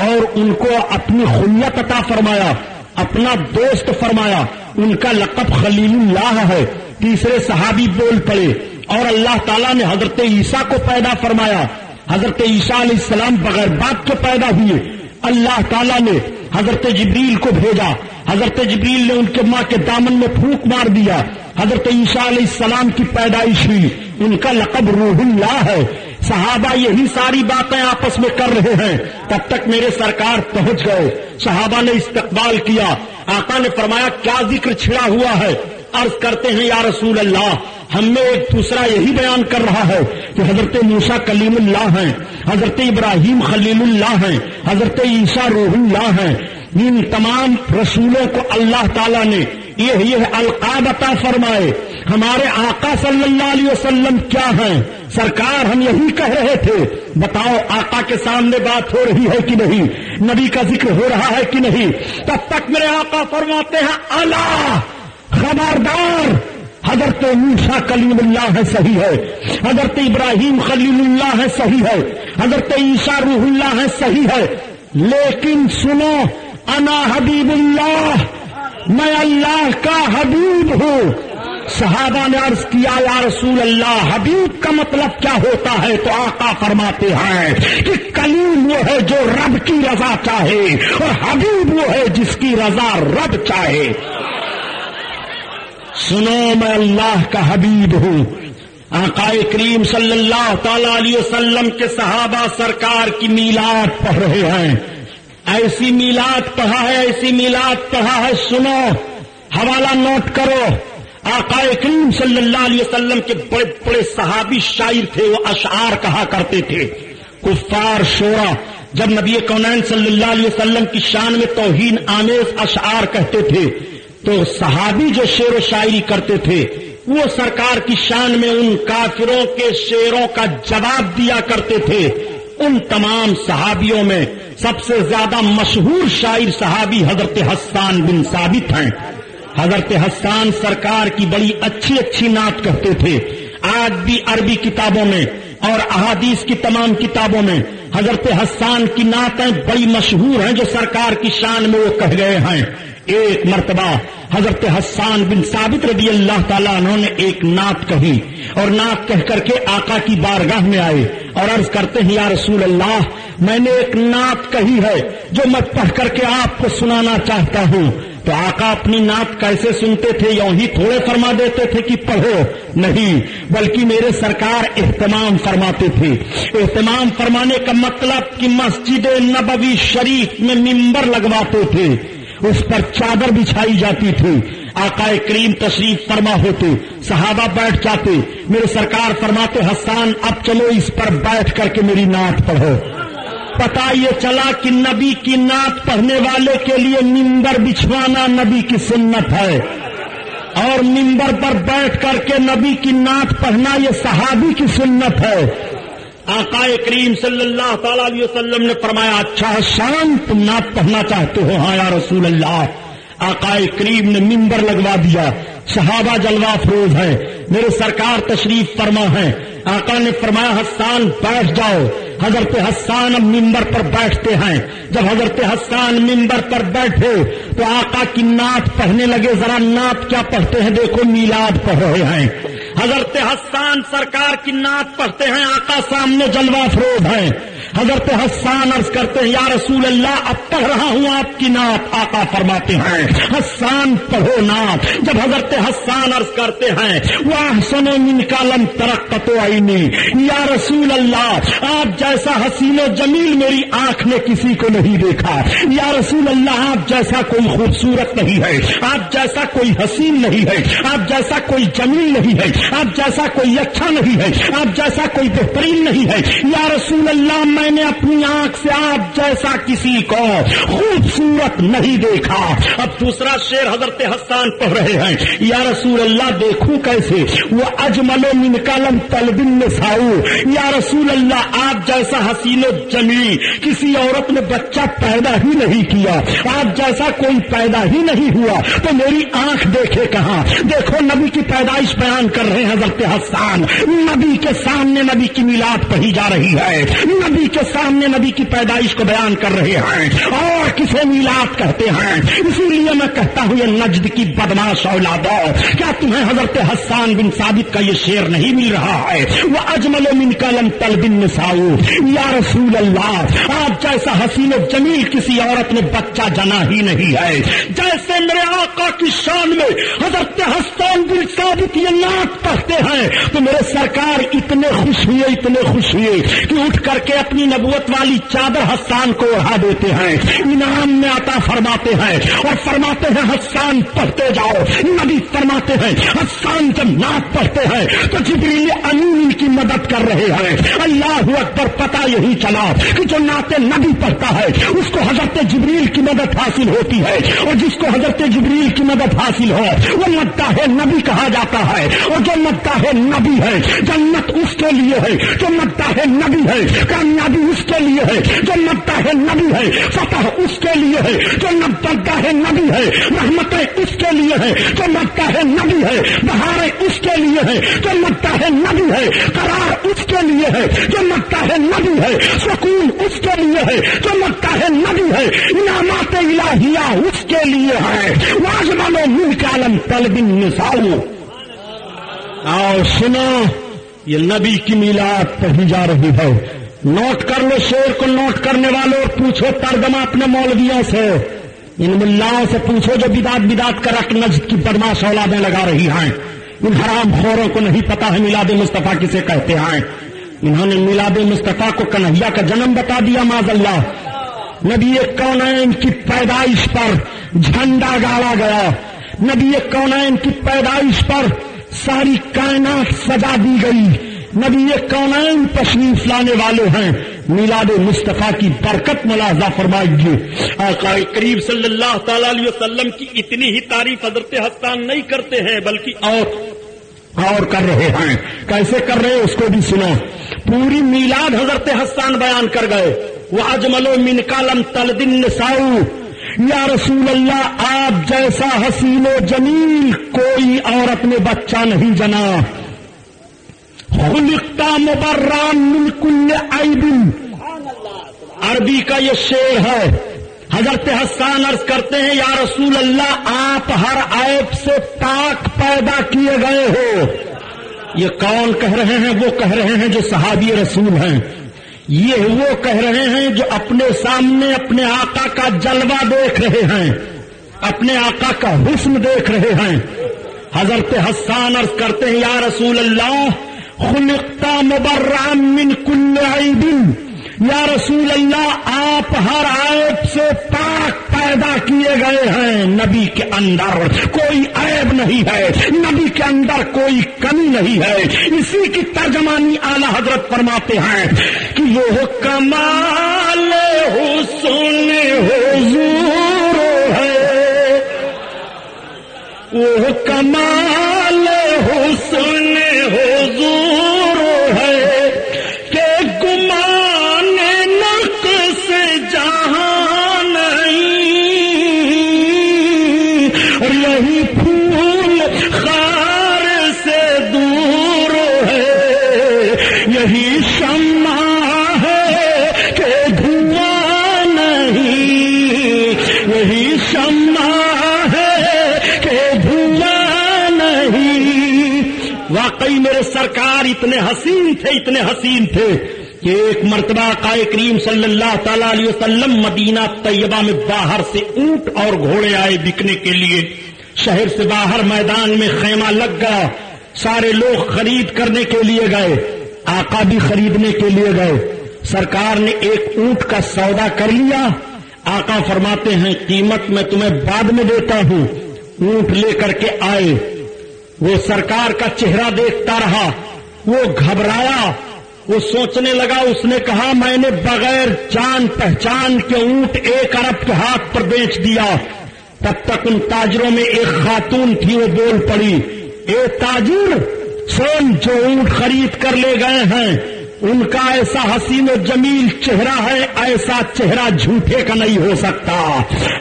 اور ان کو اپنی خلیت عطا فرمایا، اپنا دوست فرمایا، ان کا لقب خلیل اللہ ہے۔ تیسرے صحابی بول پڑے، اور اللہ تعالیٰ نے حضرت عیسیٰ کو پیدا فرمایا۔ حضرت عیسیٰ علیہ السلام بغیر باپ کے پیدا ہوئے۔ اللہ تعالیٰ نے حضرت جبریل کو بھیجا، حضرت جبریل نے ان کے ماں کے دامن میں پھونک مار دیا، حضرت عیسیٰ علیہ السلام کی پیدائش ہوئی، ان کا لقب روح اللہ ہے۔ صحابہ یہی ساری باتیں آپس میں کر رہے ہیں، تب تک میرے سرکار پہنچ گئے۔ صحابہ نے استقبال کیا، آقا نے فرمایا کیا ذکر چھڑا ہوا ہے؟ عرض کرتے ہیں یا رسول اللہ، ہم میں ایک دوسرا یہی بیان کر رہا ہے کہ حضرت موسیٰ کلیم اللہ ہیں، حضرت ابراہیم خلیل اللہ ہیں، حضرت عیسیٰ روح اللہ ہیں۔ ان تمام رسولوں کو اللہ تعالیٰ نے یہ القاب عطا فرمائے۔ ہمارے آقا صلی اللہ علیہ وسلم کیا ہیں؟ سرکار ہم یہی کہہ رہے تھے، بتاؤ آقا کے سامنے بات ہو رہی ہے کہ نہیں؟ نبی کا ذکر ہو رہا ہے کہ نہیں؟ تب تک میرے آقا فرماتے ہیں، الا خبردار، حضرت موسیٰ کلیم اللہ ہے، صحیح ہے، حضرت ابراہیم خلیل اللہ ہے، صحیح ہے، حضرت عیسیٰ روح اللہ ہے، صحیح ہے، لیکن سنو، انا حبیب اللہ، میں اللہ کا حبیب ہوں۔ صحابہ نے عرض کیا یا رسول اللہ، حبیب کا مطلب کیا ہوتا ہے؟ تو آقا فرماتے ہیں کہ کلیم وہ ہے جو رب کی رضا چاہے، اور حبیب وہ ہے جس کی رضا رب چاہے۔ سنو، میں اللہ کا حبیب ہوں۔ آقا کریم صلی اللہ تعالی علیہ وسلم کے صحابہ سرکار کی میلاد پڑھ رہے ہیں۔ ایسی میلاد پڑھا ہے، ایسی میلاد پڑھا ہے، سنو، حوالہ نوٹ کرو۔ آقا کریم صلی اللہ علیہ وسلم کے بڑے بڑے صحابی شاعر تھے، وہ اشعار کہا کرتے تھے۔ کفار شورا جب نبی کونین صلی اللہ علیہ وسلم کی شان میں توہین آمیز اشعار کہتے تھے تو صحابی جو شعر و شاعری کرتے تھے وہ سرکار کی شان میں ان کافروں کے شعروں کا جواب دیا کرتے تھے۔ ان تمام صحابیوں میں سب سے زیادہ مشہور شاعر صحابی حضرت حسان بن ثابت ہیں۔ حضرت حسان سرکار کی بڑی اچھی اچھی نعت کہتے تھے۔ آج بھی عربی کتابوں میں اور احادیث کی تمام کتابوں میں حضرت حسان کی نعتیں بڑی مشہور ہیں جو سرکار کی شان میں وہ کہہ گئے ہیں۔ ایک مرتبہ حضرت حسان بن ثابت رضی اللہ تعالیٰ عنہ نے ایک نعت کہی اور نعت کہہ کر کے آقا کی بارگاہ میں آئے اور عرض کرتے ہیں یا رسول اللہ، میں نے ایک نعت کہی ہے جو میں پڑھ کر کے آپ کو سنانا چاہتا ہوں۔ تو آقا اپنی نعت کیسے سنتے تھے؟ یوں ہی تھوڑے فرما دیتے تھے کہ پڑھو؟ نہیں، بلکہ میرے سرکار اہتمام فرماتے تھے۔ اہتمام فرمانے کا مطلب کہ مسجد نبوی شریف میں منبر لگواتے تھے، اس پر چادر بچھائی جاتی تھی، آقا کریم تشریف فرما ہوتے، صحابہ بیٹھ جاتے، میرے سرکار فرماتے حسان اب چلو اس پر بیٹھ کر کے میری نعت پڑھو۔ پتہ یہ چلا کہ نبی کی نعت پڑھنے والے کے لیے منبر بچھوانا نبی کی سنت ہے، اور منبر پر بیٹھ کر کے نبی کی نعت پڑھنا یہ صحابی کی سنت ہے۔ آقا کریم صلی اللہ تعالی علیہ وسلم نے فرمایا اچھا حسان تم نعت پڑھنا چاہتے ہو؟ ہاں یا رسول اللہ. آقا کریم نے منبر لگوا دیا. صحابہ جلوہ افروز ہیں. میرے سرکار تشریف فرما ہے. آقا نے فرمایا حسان بیٹھ جاؤ. حضرت حسان اب منبر پر بیٹھتے ہیں. جب حضرت حسان منبر پر بیٹھے تو آقا کی نعت پڑھنے لگے. ذرا نعت کیا پڑھتے ہیں دیکھو، میلاد پڑھ رہے ہیں. حضرت حسان سرکار کی نعت پڑھتے ہیں. آقا سامنے جلوہ افروز ہیں. حضرت حسان عرض کرتے ہیں یا رسول اللہ اب پڑھ رہا ہوں آپ کی نعت. آقا فرماتے ہیں حسان پڑھو نعت. جب حضرت حسان عرض کرتے ہیں وَأَحْسَنُ مِنْكَ لَمْ تَرَقَّتُ عَيْنِي، یا رسول اللہ آپ جیسا حسین و جمیل میری آنکھ نے کسی کو نہیں دیکھا. یا رسول اللہ آپ جیسا کوئی خوبصورت نہیں ہے، آپ جیسا کوئی حسین نہیں ہے، آپ جیسا کوئی جمیل نہیں ہے، آپ جیسا کوئی اچھا نہیں ہے، آپ جیسا کوئی بہترین نہیں ہے. یا رسول اللہ میں نے اپنی آنکھ سے آپ جیسا کسی کو خوبصورت نہیں دیکھا. اب دوسرا شعر حضرت حسان پڑھ رہے ہیں. یا رسول اللہ دیکھوں کیسے؟ وہ اجمل من کلم طلب النساء، یا رسول اللہ آپ جیسا حسین و جمیل کسی عورت نے بچہ پیدا ہی نہیں کیا، آپ جیسا کوئی پیدا ہی نہیں ہوا تو میری آنکھ دیکھے کہاں؟ دیکھو نبی کی پیدائش بیان کر رہے ہیں حضرت حسان. نبی کے سامنے نبی کی میلاد پڑھی جا رہی ہے، نبی کے سامنے نبی کی پیدائش کو بیان کر رہے ہیں. اور کسے میلاد کہتے ہیں؟ اسی لیے میں کہتا ہوں یہ نجد کی بدماش اولادو، کیا تمہیں حضرت حسان بن ثابت کا یہ شعر نہیں مل رہا ہے؟ وہ اجمل من کلم طلب النساء، یا رسول اللہ آپ جیسا حسین و جمیل کسی عورت نے بچہ جنا ہی نہیں ہے. جیسے میرے آقا کی شان میں حضرت حسان بن ثابت یہ نعت پڑھتے ہیں تو میرے سرکار اتنے خوش ہوئے، اتنے خوش ہوئے کہ اٹھ کر کے اپنی نبوت والی چادر حسان کو اڑا دیتے ہیں، انعام میں عطا فرماتے ہیں اور فرماتے ہیں حسان پڑھتے جاؤ. نبی فرماتے ہیں حسان جب نعت پڑھتے ہیں تو جبریل امین ان کی مدد کر رہے ہیں. اللہ اکبر. پتہ یہی چلا کہ جو نعت نبی پڑھتا ہے اس کو حضرت جبریل کی مدد حاصل ہوتی ہے، اور جس کو حضرت جبریل کی مدد حاصل ہو وہ مداح نبی کہا جاتا ہے. اور جو مداح نبی ہے جنت اس کے لیے ہے، جو مداح نبی ہے کامیابی اس کے لیے ہے، جو مداح نبی ہے فتح اس کے لیے ہے، جو مداح نبی ہے رحمتیں اس کے لیے ہے، جو مداح نبی ہے بہاریں اس کے لیے ہے، جو مداح نبی ہے قرار اس کے لیے ہے، جو مداح نبی ہے سکون اس کے لیے ہے، جو مداح نبی ہے انعامات الہیہ اس کے لیے ہے. واجمل من کلم طلب النساء. آؤ سنو یہ نبی کی میلاد پڑھی جا رہی ہے. نوٹ کر لو شعر کو، نوٹ کرنے والوں اور پوچھو ترجمہ اپنے مولویوں سے، ان ملاؤں سے پوچھو جو بدعت کر کے نجد کی بدماش اولادیں لگا رہی ہیں. ان حرام خوروں کو نہیں پتا ہے میلاد مصطفیٰ کسے کہتے ہیں. انہوں نے میلاد مصطفیٰ کو کنہیا کا جنم بتا دیا. معاذ اللہ. نبی کونین کی پیدائش پر جھنڈا گاڑا گیا، نبی کونین کی پیدائش پر ساری کائنات سجا دی گئی. نبی کونین تشریف لانے والے ہیں. میلاد مصطفیٰ کی برکت ملاحظہ فرمائیے. آقا کریم صلی اللہ تعالی علیہ وسلم کی اتنی ہی تعریف حضرت حسان نہیں کرتے ہیں بلکہ اور کر رہے ہیں. کیسے کر رہے ہیں اس کو بھی سنو. پوری میلاد حضرت حسان بیان کر گئے. وَأَجْمَلُ مِنْ كَلَمْ طَلْبِ النِّسَاءُ، یا رسول اللہ آپ جیسا حسین و جمیل کوئی عورت نے بچہ نہیں جنا. خلقت مبرأ من كل عیب. عربی کا یہ شعر ہے. حضرت حسان عرض کرتے ہیں یا رسول اللہ آپ ہر عیب سے پاک پیدا کیے گئے ہو. یہ کون کہہ رہے ہیں؟ وہ کہہ رہے ہیں جو صحابی رسول ہیں. یہ وہ کہہ رہے ہیں جو اپنے سامنے اپنے آقا کا جلوہ دیکھ رہے ہیں، اپنے آقا کا حسن دیکھ رہے ہیں. حضرت حسان عرض کرتے ہیں یا رسول اللہ خلقت مبرأ من كل عیب، یا رسول اللہ آپ ہر عیب سے پاک پیدا کیے گئے ہیں. نبی کے اندر کوئی عیب نہیں ہے، نبی کے اندر کوئی کمی نہیں ہے. اسی کی ترجمانی اعلی حضرت فرماتے ہیں کہ وہ کمال حسن حضور ہے، وہ کمال حسن حضور ہے کہ بھائی میرے سرکار اتنے حسین تھے کہ ایک مرتبہ آقا کریم صلی اللہ تعالی علیہ وسلم مدینہ طیبہ میں باہر سے اونٹ اور گھوڑے آئے بکنے کے لیے. شہر سے باہر میدان میں خیمہ لگ گیا. سارے لوگ خرید کرنے کے لیے گئے. آقا بھی خریدنے کے لیے گئے. سرکار نے ایک اونٹ کا سودا کر لیا. آقا فرماتے ہیں قیمت میں تمہیں بعد میں دیتا ہوں. اونٹ لے کر کے آئے. وہ سرکار کا چہرہ دیکھتا رہا. وہ گھبرایا. وہ سوچنے لگا. اس نے کہا میں نے بغیر جان پہچان کے اونٹ 1 ارب کے ہاتھ پر بیچ دیا. تب تک ان تاجروں میں ایک خاتون تھی. وہ بول پڑی اے تاجر سن جو اونٹ خرید کر لے گئے ہیں ان کا ایسا حسین و جمیل چہرہ ہے ایسا چہرہ جھوٹے کا نہیں ہو سکتا.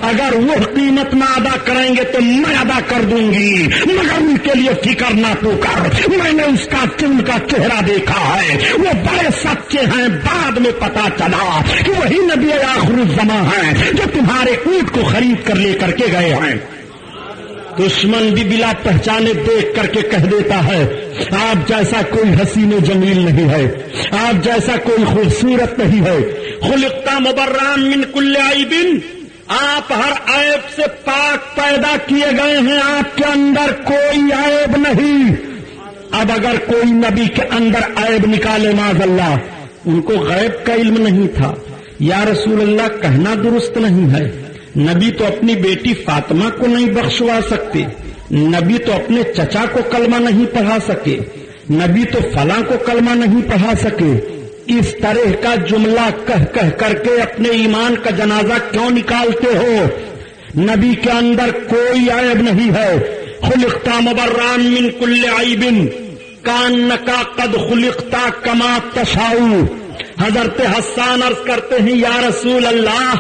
اگر وہ قیمت نہ ادا کریں گے تو میں ادا کر دوں گی مگر ان کے لیے فکر نہ تو کر. میں نے ان کا چہرہ دیکھا ہے. وہ بڑے سچے ہیں. بعد میں پتا چلا کہ وہی نبی آخر الزماں ہیں جو تمہارے اونٹ کو خرید کر لے کر کے گئے ہیں. دشمن بھی بلا پہچانے دیکھ کر کے کہہ دیتا ہے آپ جیسا کوئی حسین و جمیل نہیں ہے. آپ جیسا کوئی خوبصورت نہیں ہے. خلقت مبرأ من کل عیب. آپ ہر عیب سے پاک پیدا کیے گئے ہیں. آپ کے اندر کوئی عیب نہیں. اب اگر کوئی نبی کے اندر عیب نکالے معاذ اللہ. ان کو غیب کا علم نہیں تھا. یا رسول اللہ کہنا درست نہیں ہے. نبی تو اپنی بیٹی فاطمہ کو نہیں بخشوا سکتے. نبی تو اپنے چچا کو کلمہ نہیں پڑھا سکے. نبی تو فلاں کو کلمہ نہیں پڑھا سکے. اس طرح کا جملہ کہہ کر کے اپنے ایمان کا جنازہ کیوں نکالتے ہو؟ نبی کے اندر کوئی عیب نہیں ہے. خلقت مبرأ من کل عیب کانک قد خلقت کما تشاء. حضرت حسان عرض کرتے ہیں یا رسول اللہ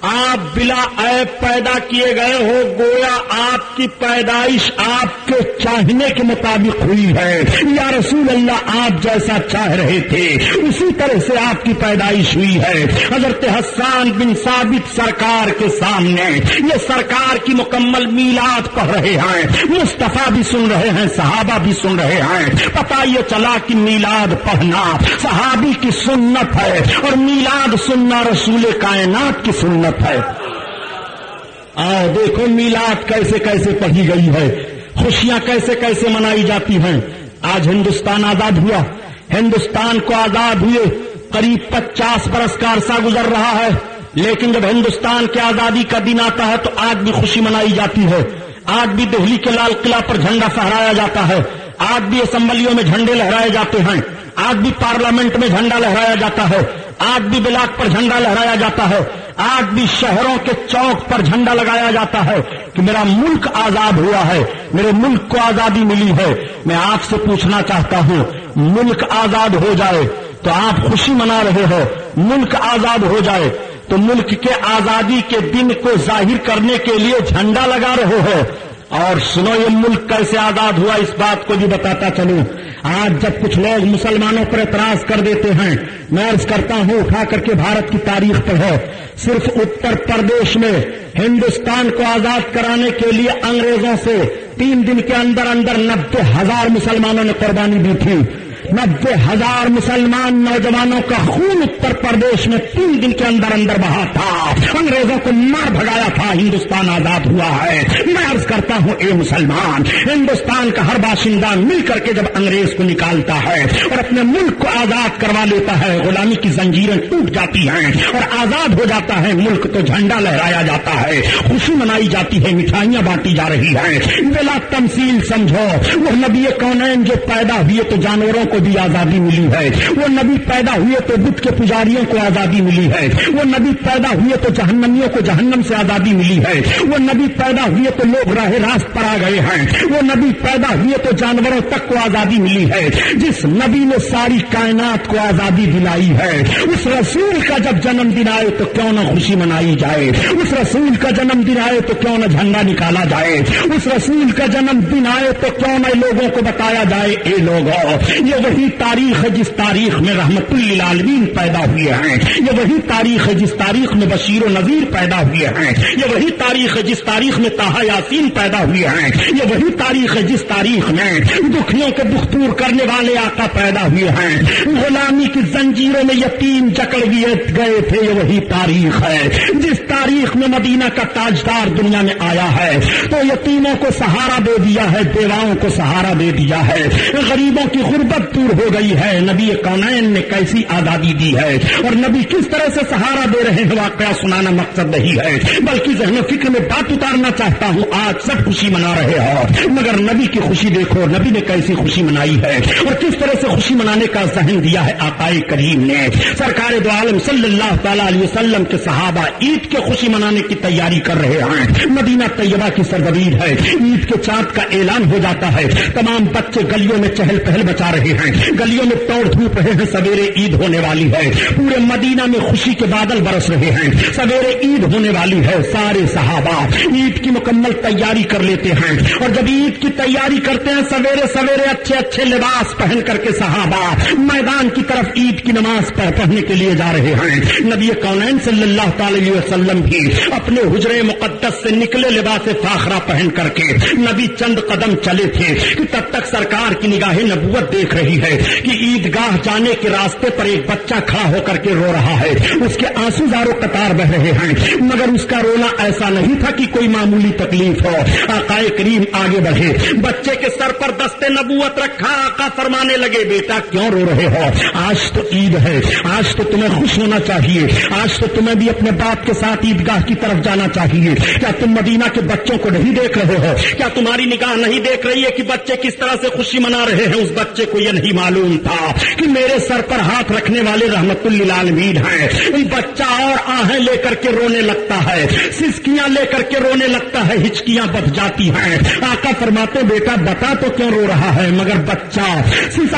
آپ بلا عیب پیدا کیے گئے ہو. گویا آپ کی پیدائش آپ کے چاہنے کے مطابق ہوئی ہے. یا رسول اللہ آپ جیسا چاہ رہے تھے اسی طرح سے آپ کی پیدائش ہوئی ہے. حضرت حسان بن ثابت سرکار کے سامنے یہ سرکار کی مکمل میلاد پڑھ رہے ہیں. مصطفیٰ بھی سن رہے ہیں. صحابہ بھی سن رہے ہیں. پتہ یہ چلا کہ میلاد پڑھنا صحابی کی سنت ہے اور میلاد سننا رسول کائنات کی سنت ہے. آؤ دیکھو میلاد کیسے کیسے پڑھی گئی ہے. خوشیاں کیسے کیسے منائی جاتی ہیں. آج ہندوستان آزاد ہوا. ہندوستان کو آزاد ہوئے قریب 50 برس کا عرصہ گزر رہا ہے. لیکن جب ہندوستان کی آزادی کا دن آتا ہے تو آج بھی خوشی منائی جاتی ہے. آج بھی دہلی کے لال قلعہ پر جھنڈا فہرایا جاتا ہے. آج بھی اسمبلیوں میں جھنڈے لہرائے جاتے ہیں. آج بھی پارلیمنٹ میں جھنڈا لہرایا جاتا ہے. آج بھی بلاک پر جھنڈا لہرایا جاتا ہے. آج بھی شہروں کے چوک پر جھنڈا لگایا جاتا ہے کہ میرا ملک آزاد ہوا ہے. میرے ملک کو آزادی ملی ہے. میں آپ سے پوچھنا چاہتا ہوں ملک آزاد ہو جائے تو آپ خوشی منا رہے ہو. ملک آزاد ہو جائے تو ملک کے آزادی کے دن کو ظاہر کرنے کے لیے جھنڈا لگا رہے ہو. اور سنو یہ ملک کیسے آزاد ہوا اس بات کو بھی بتاتا چلوں. آج جب کچھ لوگ مسلمانوں پر اعتراض کر دیتے ہیں میں عرض کرتا ہوں اٹھا کر کے بھارت کی تاریخ پڑھو. صرف اتر پردیش میں ہندوستان کو آزاد کرانے کے لیے انگریزوں سے 3 دن کے اندر 90,000 مسلمانوں نے قربانی دی تھی. 90,000 مسلمان نوجوانوں کا خون اتر پردیش میں 3 دن کے اندر بہا تھا. انگریزوں کو مار بھگایا تھا. ہندوستان آزاد ہوا ہے. میں عرض کرتا ہوں اے مسلمان ہندوستان کا ہر باشندہ مل کر کے جب انگریز کو نکالتا ہے اور اپنے ملک کو آزاد کروا لیتا ہے غلامی کی زنجیریں ٹوٹ جاتی ہیں اور آزاد ہو جاتا ہے ملک تو جھنڈا لہرایا جاتا ہے. خوشی منائی جاتی ہے. مٹھائیاں بانٹی جا رہی ہیں. بلا تمثیل سمجھو وہ نبی کونین جو پیدا ہوئے تو جانوروں کو بھی آزادی ملی ہے. وہ نبی پیدا ہوئے تو بت کے پجاریوں کو آزادی ملی ہے. وہ نبی پیدا ہوئے تو جہنمیوں کو جہنم سے آزادی ملی ہے. وہ نبی پیدا ہوئے تو لوگ راہ راست پر آ گئے ہیں. وہ نبی پیدا ہوئے تو جانوروں تک کو آزادی ملی ہے. جس نبی نے ساری کائنات کو آزادی دلائی ہے اس رسول کا جب جنم دن آئے تو کیوں نہ خوشی منائی جائے. اس رسول کا جنم دن آئے تو کیوں نہ جھنڈا نکالا جائے. اس رسول کا جنم دن آئے تو کیوں نہ لوگوں کو بتایا جائے اے لوگوں یہ وہی تاریخ ہے جس تاریخ میں رحمت للعالمین پیدا ہوئے ہیں، یہ وہی تاریخ ہے جس تاریخ میں بشیر و نذیر پیدا ہوئے ہیں، یہ وہی تاریخ ہے جس تاریخ میں طٰہٰ یاسین پیدا ہوئے ہیں، یہ وہی تاریخ ہے جس تاریخ میں دکھیوں کو دختور کرنے والے آقا پیدا ہوئے ہیں، غلامی کی زنجیروں میں یتیم جکڑ گئے تھے، یہ وہی تاریخ ہے جس تاریخ میں مدینہ کا تاجدار دنیا میں آیا ہے تو یتیموں کو سہارا دے دیا ہے، بیواؤں کو سہارا دے دیا ہے، غریبوں کی غربت دور ہو گئی ہے۔ نبی کونین نے کیسی آزادی دی ہے اور نبی کس طرح سے سہارا دے رہے ہیں، واقعہ سنانا مقصد نہیں ہے بلکہ ذہن و فکر میں بات اتارنا چاہتا ہوں۔ آج سب خوشی منا رہے ہو مگر نبی کی خوشی دیکھو، نبی نے کیسی خوشی منائی ہے اور کس طرح سے خوشی منانے کا ذہن دیا ہے آقا کریم نے۔ سرکار دو عالم صلی اللہ تعالی علیہ وسلم کے صحابہ عید کے خوشی منانے کی تیاری کر رہے ہیں، مدینہ طیبہ کی سرزمین ہے، عید کے چاند کا اعلان ہو جاتا ہے، تمام بچے گلیوں میں چہل پہل مچا رہے ہیں، گلیوں میں توڑ دھوپ رہے ہیں، سویرے عید ہونے والی ہے، پورے مدینہ میں خوشی کے بادل برس رہے ہیں، سویرے عید ہونے والی ہے۔ سارے صحابہ عید کی مکمل تیاری کر لیتے ہیں اور جب عید کی تیاری کرتے ہیں سویرے سویرے اچھے اچھے لباس پہن کر کے صحابہ میدان کی طرف عید کی نماز پڑھنے کے لیے جا رہے ہیں۔ نبی کونین صلی اللہ تعالی علیہ وسلم بھی اپنے حجرے مقدس سے نکلے لباس فاخرہ پہن کر کے نبی چند قدم چلے تھے کہ تب تک سرکار کی نگاہ نبوت دیکھ رہی ہے کہ عیدگاہ جانے کے راستے پر ایک بچہ کھڑا ہو کر کے رو رہا ہے، اس کے آنسو زاروں قطار بہ رہے ہیں مگر اس کا رونا ایسا نہیں تھا کہ کوئی معمولی تکلیف ہو۔ آقا کریم آگے بڑھے، بچے کے سر پر دست نبوت رکھا، آقا فرمانے لگے بیٹا کیوں رو رہے ہو؟ آج تو عید ہے، آج تو تمہیں خوش ہونا چاہیے، آج تو تمہیں بھی اپنے باپ کے ساتھ عیدگاہ کی طرف جانا چاہیے۔ کیا تم مدینہ کے بچوں کو نہیں دیکھ رہے ہو؟ کیا تمہاری نگاہ نہیں دیکھ رہی ہے کہ بچے کس طرح سے خوشی منا رہے ہیں؟ اس بچے کو یہ نہیں معلوم تھا کہ میرے سر پر ہاتھ رکھنے والے رحمت للعالمین ہیں۔ بچہ اور آہیں لے کر کے رونے لگتا ہے، سسکیاں لے کر کے رونے لگتا ہے، ہچکیاں بچ جاتی ہیں۔ آقا فرماتے بیٹا بتا تو کیوں رو رہا ہے؟ مگر بچہ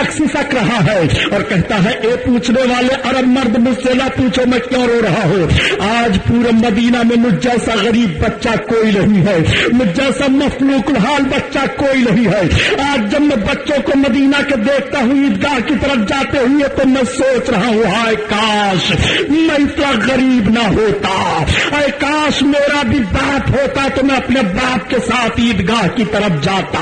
سسک رہا ہے اور کہتا ہے اے پوچھنے والے عرب مرد مجھ سے نہ پوچھو میں کیوں رو رہا ہوں، آج پورے مدینہ میں مجھ جیسا غریب بچہ کوئی نہیں ہے، مجھ جیسا مفلوق الحال بچہ کوئی نہیں ہے۔ آج جب میں بچوں کو مدینہ کے دیکھتا ہوں عیدگاہ کی طرف جاتے ہوئے تو میں سوچ رہا ہوں ہائے کاش میں اتنا غریب نہ ہوتا، اے کاش میرا بھی باپ ہوتا تو میں اپنے باپ کے ساتھ عیدگاہ کی طرف جاتا۔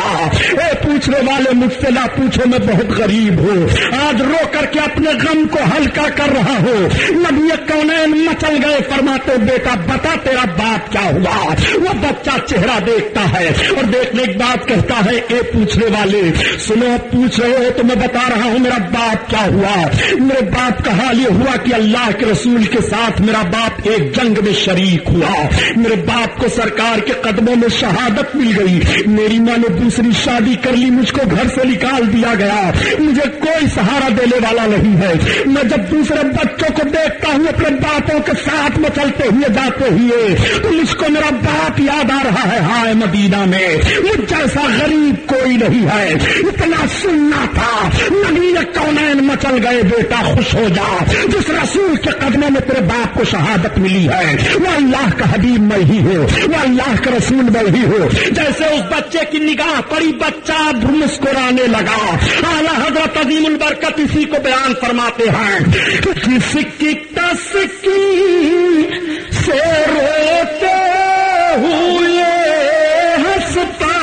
اے پوچھنے والے مجھ سے نہ پوچھو میں بہت غریب ہوں، آج رو کر کے اپنے غم کو ہلکا کر رہا ہوں۔ نبی کونین مچل گئے، فرماتے بیٹا بتا تیرا باپ کیا ہوا؟ وہ بچہ چہرہ دیکھتا ہے اور دیکھنے کے بعد کہتا ہے اے پوچھنے والے سنو، پوچھ رہے ہو تو میں بتا رہا ہوں میرا باپ کیا ہوا۔ میرے باپ کا حال یہ ہوا کہ اللہ کے رسول کے ساتھ میرا باپ ایک جنگ میں شریک ہوا، میرے باپ کو سرکار کے قدموں میں شہادت مل گئی، میری ماں نے دوسری شادی کر لی، مجھ کو گھر سے نکال دیا گیا، مجھے کوئی سہارا دینے والا نہیں ہے۔ میں جب دوسرے بچوں کو دیکھتا ہوں اپنے باپوں کے ساتھ میں چلتے ہوئے جاتے ہوئے تو مجھ کو میرا باپ یاد آ رہا ہے۔ ہائے مدینہ میں مجھ جیسا غریب کوئی نہیں ہے، اتنا سننا تھا۔ نبی کونین مچل گئے، بیٹا خوش ہو جا، جس رسول کے قدموں میں تیرے باپ کو شہادت ملی ہے وہ اللہ کا حبیب میں ہی ہو، وہ اللہ کا رسول میں ہی ہو۔ جیسے اس بچے کی نگاہ پڑی بچہ مسکرانے لگا۔ اعلیٰ حضرت عظیم البرکت اسی کو بیان فرماتے ہیں، سکی تسکی سے روتے ہوئے ہنستا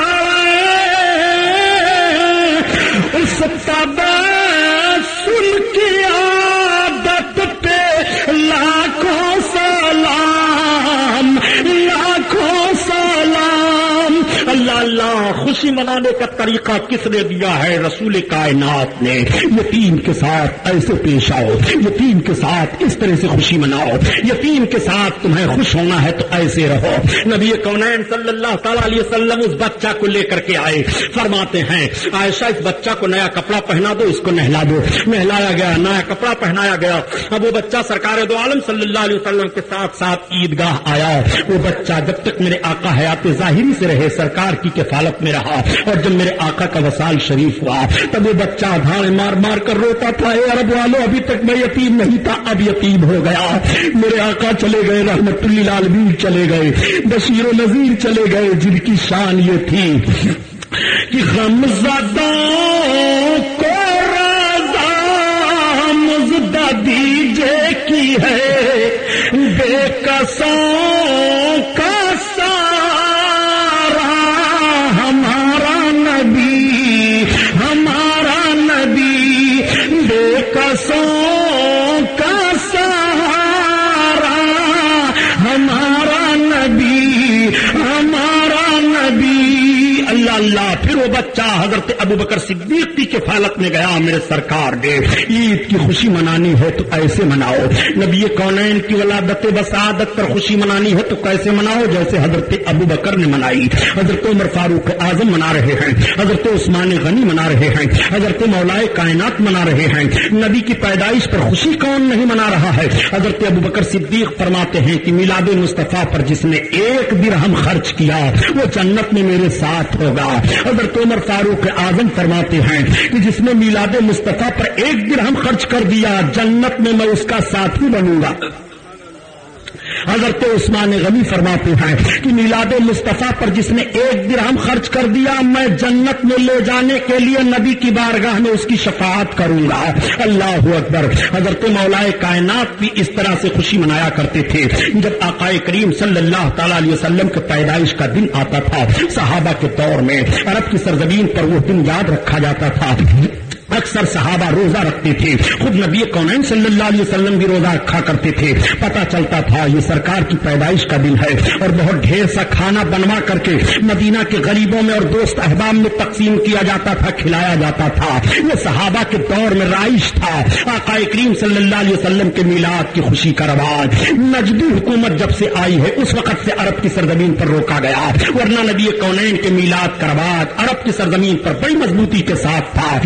اس تبسم کی عادت پہ لاکھوں سلام، لاکھوں سلام۔ اللہ اللہ، خوشی منانے کا طریقہ کس نے دیا ہے؟ رسول کائنات نے۔ یتیم کے ساتھ ایسے پیش آؤ، یتیم کے ساتھ اس طرح سے خوشی مناؤ، یتیم کے ساتھ تمہیں خوش ہونا ہے تو ایسے رہو۔ نبی کونین صلی اللہ تعالی علیہ وسلم اس بچہ کو لے کر کے آئے، فرماتے ہیں عائشہ اس بچہ کو نیا کپڑا پہنا دو، اس کو نہلا دو۔ نہلایا گیا، نیا کپڑا پہنایا گیا۔ اب وہ بچہ سرکار دو عالم صلی اللہ علیہ وسلم کے ساتھ ساتھ عیدگاہ آیا۔ وہ بچہ جب تک میرے آقا حیات ظاہری سے رہے سرکار کی کفالت میں رہا، اور جب میرے آقا کا وصال شریف ہوا تب وہ بچہ دھاڑے مار مار کر روتا تھا، اے عرب والو ابھی تک میں یتیم نہیں تھا، اب یتیم ہو گیا۔ میرے آقا چلے گئے، رحمت للعالمین چلے گئے، بشیر و نذیر چلے گئے، جن کی شان یہ تھی کہ غم زدوں کو راز ہے بے قصوں کا سارا ہمارا نبی بے قصوں کا سارا ہمارا نبی اللہ اللہ. پھر وہ بچہ حضرت ابوبکر صدیق کی کفالت میں گیا. میرے سرکار نے عید کی خوشی منانی ہے تو ایسے مناؤ, نبی کونین کی ولادت وسعادت پر خوشی منانی ہے تو کیسے مناؤ, جیسے حضرت ابوبکر نے منائی. حضرت عمر فاروق اعظم منا رہے ہیں, حضرت عثمان غنی منا رہے ہیں, حضرت مولائے کائنات منا رہے ہیں. نبی کی پیدائش پر خوشی کون نہیں منا رہا ہے؟ حضرت ابوبکر صدیق فرماتے ہیں کہ میلاد مصطفیٰ پر جس نے 1 درہم خرچ کیا وہ جنت میں میرے ساتھ ہوگا. حضرت عمر فاروق اعظم فرماتے ہیں کہ جس نے میلاد مصطفیٰ پر 1 درہم خرچ کر دیا جنت میں میں اس کا ساتھی بنوں گا. حضرت عثمان غنی فرماتے ہیں کہ میلاد مصطفیٰ پر جس نے 1 درہم خرچ کر دیا میں جنت میں لے جانے کے لیے نبی کی بارگاہ میں اس کی شفاعت کروں گا. اللہ اکبر. حضرت مولائے کائنات بھی اس طرح سے خوشی منایا کرتے تھے. جب آقا کریم صلی اللہ تعالی علیہ وسلم کے پیدائش کا دن آتا تھا صحابہ کے دور میں عرب کی سرزمین پر وہ دن یاد رکھا جاتا تھا. اکثر صحابہ روزہ رکھتے تھے, خود نبی کونین صلی اللہ علیہ وسلم بھی روزہ رکھا کرتے تھے. پتہ چلتا تھا یہ سرکار کی پیدائش کا دن ہے اور بہت ڈھیر سا کھانا بنوا کر کے مدینہ کے غریبوں میں اور دوست احباب میں تقسیم کیا جاتا تھا, کھلایا جاتا تھا. یہ صحابہ کے دور میں رائج تھا. آقا کریم صلی اللہ علیہ وسلم کے میلاد کی خوشی کا رواج نجدی حکومت جب سے آئی ہے اس وقت سے عرب کی سرزمین پر روکا گیا, ورنہ نبی کونین کے میلاد کا رواج عرب کی سرزمین پر بڑی مضبوطی کے ساتھ تھا.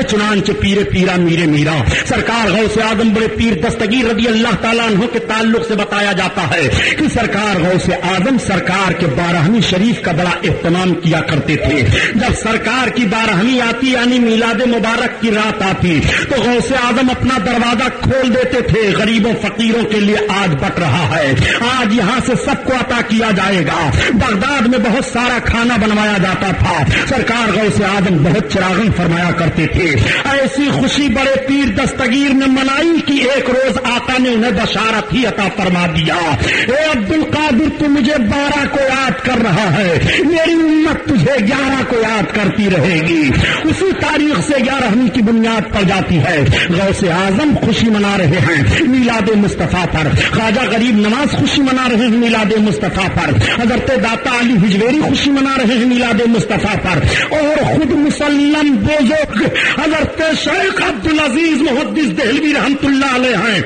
چنانچہ پیر پیرا میرے میرا سرکار غوث اعظم بڑے پیر دستگیر رضی اللہ تعالیٰ عنہ کے تعلق سے بتایا جاتا ہے کہ سرکار غوث اعظم سرکار کے 12ویں شریف کا بڑا اہتمام کیا کرتے تھے. جب سرکار کی 12ویں آتی یعنی میلاد مبارک کی رات آتی تو غوث اعظم اپنا دروازہ کھول دیتے تھے. غریبوں فقیروں کے لیے آج بٹ رہا ہے, آج یہاں سے سب کو عطا کیا جائے گا. بغداد میں بہت سارا کھانا بنوایا جاتا تھا. سرکار غوث اعظم بہت چراغن فرمایا کرتے تھے. ایسی خوشی بڑے پیر دستگیر نے منائی کہ ایک روز آقا نے انہیں بشارت ہی عطا فرما دیا, اے عبد القادر تو مجھے 12 کو یاد کر رہا ہے, میری امت تجھے 11 کو یاد کرتی رہے گی. اسی تاریخ سے 11ویں کی بنیاد پڑ جاتی ہے. غوث اعظم خوشی منا رہے ہیں میلاد مصطفیٰ پر, خواجہ غریب نواز خوشی منا رہے ہیں میلاد مصطفیٰ پر, حضرت داتا علی حجویری خوشی منا رہے ہیں میلاد مصطفیٰ پر, اور خود مسلم بزرگ حضرت شیخ عبدالعزیز محدث دہلوی رحمت اللہ علیہ ہیں.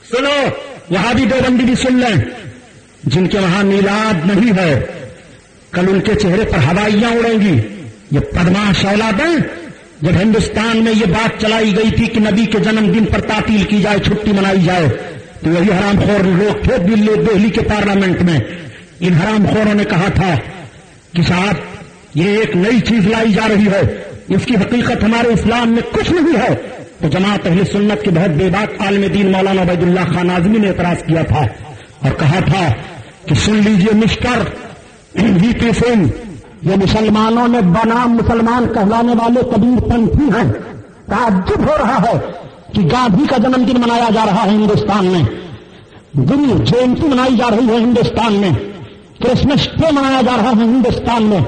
سنو وہابی دیوبندی بھی سن لیں, جن کے وہاں میلاد نہیں ہے کل ان کے چہرے پر ہوائیاں اڑیں گی. یہ بدماش اولاد ہیں. جب ہندوستان میں یہ بات چلائی گئی تھی کہ نبی کے جنم دن پر تعطیل کی جائے, چھٹی منائی جائے, تو وہی حرام خور لوگ تھے دہلی کے پارلیمنٹ میں. ان حرام خوروں نے کہا تھا کہ صاحب یہ ایک نئی چیز لائی جا رہی ہے, اس کی حقیقت ہمارے اسلام میں کچھ نہیں ہے. تو جماعت اہل سنت کے بہت بے باک عالم دین مولانا عبید اللہ خان اعظمی نے اعتراض کیا تھا اور کہا تھا کہ سن لیجئے مسٹر وی پی سنگھ, یہ مسلمانوں نے بنام مسلمان کہلانے والے کبیر پنتھی ہیں. تعجب ہو رہا ہے کہ گاندھی کا جنم دن منایا جا رہا ہے ہندوستان میں, گرو جینتی منائی جا رہی ہے ہندوستان میں, کرسمس ڈے منایا جا رہا ہے ہندوستان میں.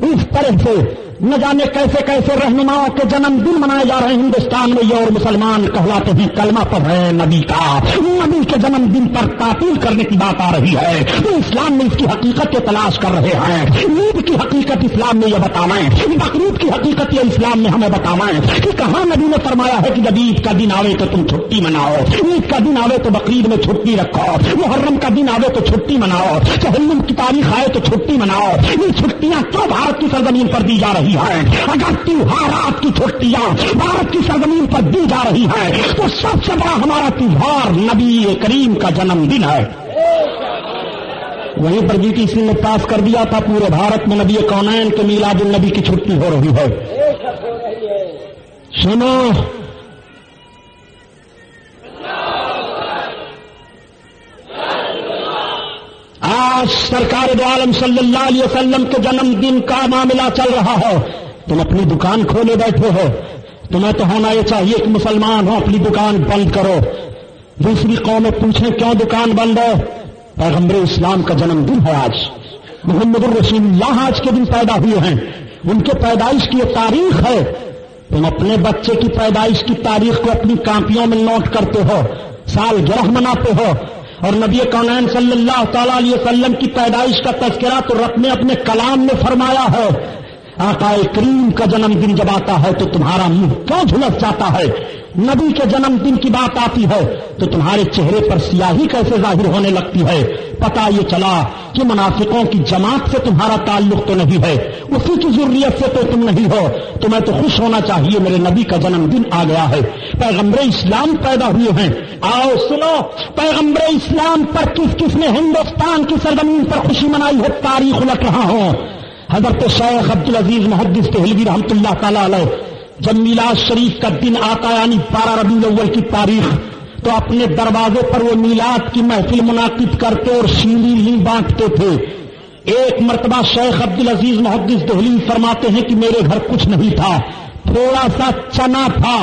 اس طرح سے نہ جانے کیسے کیسے رہنماؤں کے جنم دن منائے جا رہے ہیں ہندوستان میں. یہ اور مسلمان کہلاتے ہیں کلمہ پڑھ رہے ہیں نبی کا, نبی کے جنم دن پر تعطیل کرنے کی بات آ رہی ہے. تو اسلام میں اس کی حقیقت کی تلاش کر رہے ہیں. عید کی حقیقت اسلام میں یہ بتاویں, بقرعید کی حقیقت یہ اسلام میں ہمیں بتاویں کہ کہاں نبی نے فرمایا ہے کہ جب عید کا دن آوے تو تم چھٹی مناؤ, عید کا دن آوے تو بقرعید میں چھٹی رکھو, محرم کا دن آوے تو چھٹی مناؤ, تحلل کی تاریخ آئے تو چھٹی مناؤ. یہ چھٹیاں کیوں بھارت کی سرزمین پر دی جا رہی ہے؟ اگر تیوہارات کی چھٹیاں بھارت کی سرزمین پر دی جا رہی ہے تو سب سے بڑا ہمارا تیوہار نبی کریم کا جنم دن ہے. وہیں پر GTC نے پاس کر دیا تھا پورے بھارت میں نبی کونین کے میلاد النبی کی چھٹی ہو رہی ہے. سنو, آج سرکار دو عالم صلی اللہ علیہ وسلم کے جنم دن کا معاملہ چل رہا ہے. تم اپنی دکان کھولے بیٹھے ہو, تمہیں تو ہونا یہ چاہیے کہ مسلمان ہو اپنی دکان بند کرو. دوسری قومیں پوچھیں کیوں دکان بند ہے؟ پیغمبر اسلام کا جنم دن ہے آج، محمد الرسول اللہ آج کے دن پیدا ہوئے ہیں، ان کے پیدائش کی یہ تاریخ ہے۔ تم اپنے بچے کی پیدائش کی تاریخ کو اپنی کاپیوں میں نوٹ کرتے ہو، سالگرہ مناتے ہو، اور نبی کونین صلی اللہ تعالی علیہ وسلم کی پیدائش کا تذکرہ تو رب نے اپنے کلام میں فرمایا ہے۔ آقا کریم کا جنم دن جب آتا ہے تو تمہارا منہ کیوں جھلس جاتا ہے؟ نبی کے جنم دن کی بات آتی ہے تو تمہارے چہرے پر سیاہی کیسے ظاہر ہونے لگتی ہے؟ پتہ یہ چلا کہ منافقوں کی جماعت سے تمہارا تعلق تو نہیں ہے، اسی کی ذریت سے تو تم نہیں ہو۔ تمہیں تو خوش ہونا چاہیے، میرے نبی کا جنم دن آ گیا ہے، پیغمبر اسلام پیدا ہوئے ہیں۔ آؤ سنو، پیغمبر اسلام پر کس کس نے ہندوستان کی سرزمین پر خوشی منائی ہے، تاریخ الٹ رہا ہوں۔ حضرت شیخ عبدالعزیز محدث دہلوی رحمۃ اللہ تعالی علیہ جب میلاد شریف کا دن آتا یعنی 12 ربیع الاول کی تاریخ، تو اپنے دروازے پر وہ میلاد کی محفل منعقد کرتے اور شیرینی بانٹتے تھے۔ ایک مرتبہ شیخ عبدالعزیز محدث دہلوی فرماتے ہیں کہ میرے گھر کچھ نہیں تھا، تھوڑا سا چنا تھا۔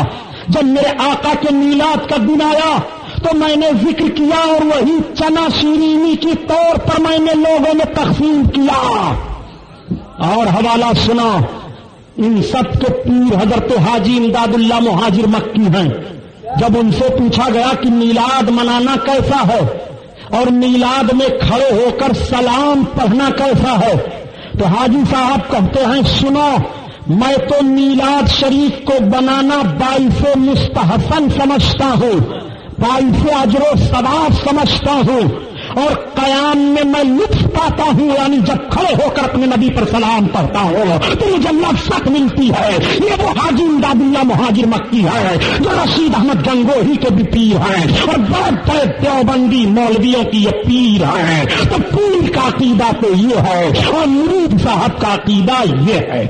جب میرے آقا کے میلاد کا دن آیا تو میں نے ذکر کیا اور وہی چنا شیرینی کے طور پر میں نے لوگوں میں تقسیم کیا۔ اور حوالہ سنا، ان سب کے پیر حضرت حاجی امداد اللہ مہاجر مکی ہیں۔ جب ان سے پوچھا گیا کہ میلاد منانا کیسا ہے اور میلاد میں کھڑے ہو کر سلام پڑھنا کیسا ہے، تو حاجی صاحب کہتے ہیں سنو، میں تو میلاد شریف کو بنانا باعث مستحسن سمجھتا ہوں، باعث اجر و ثواب سمجھتا ہوں، اور قیام میں میں لطف پاتا ہوں، یعنی جب کھڑے ہو کر اپنے نبی پر سلام پڑھتا ہوں تو مجھے لذت ملتی ہے۔ یہ وہ حاجی امداد اللہ مہاجر مکی ہے جو رشید احمد گنگوہی کے بھی پیر ہیں اور بڑے بڑے دیوبندی مولویوں کی یہ پیر ہیں۔ تو پیر کا عقیدہ تو یہ ہے اور مرید صاحب کا عقیدہ یہ ہے۔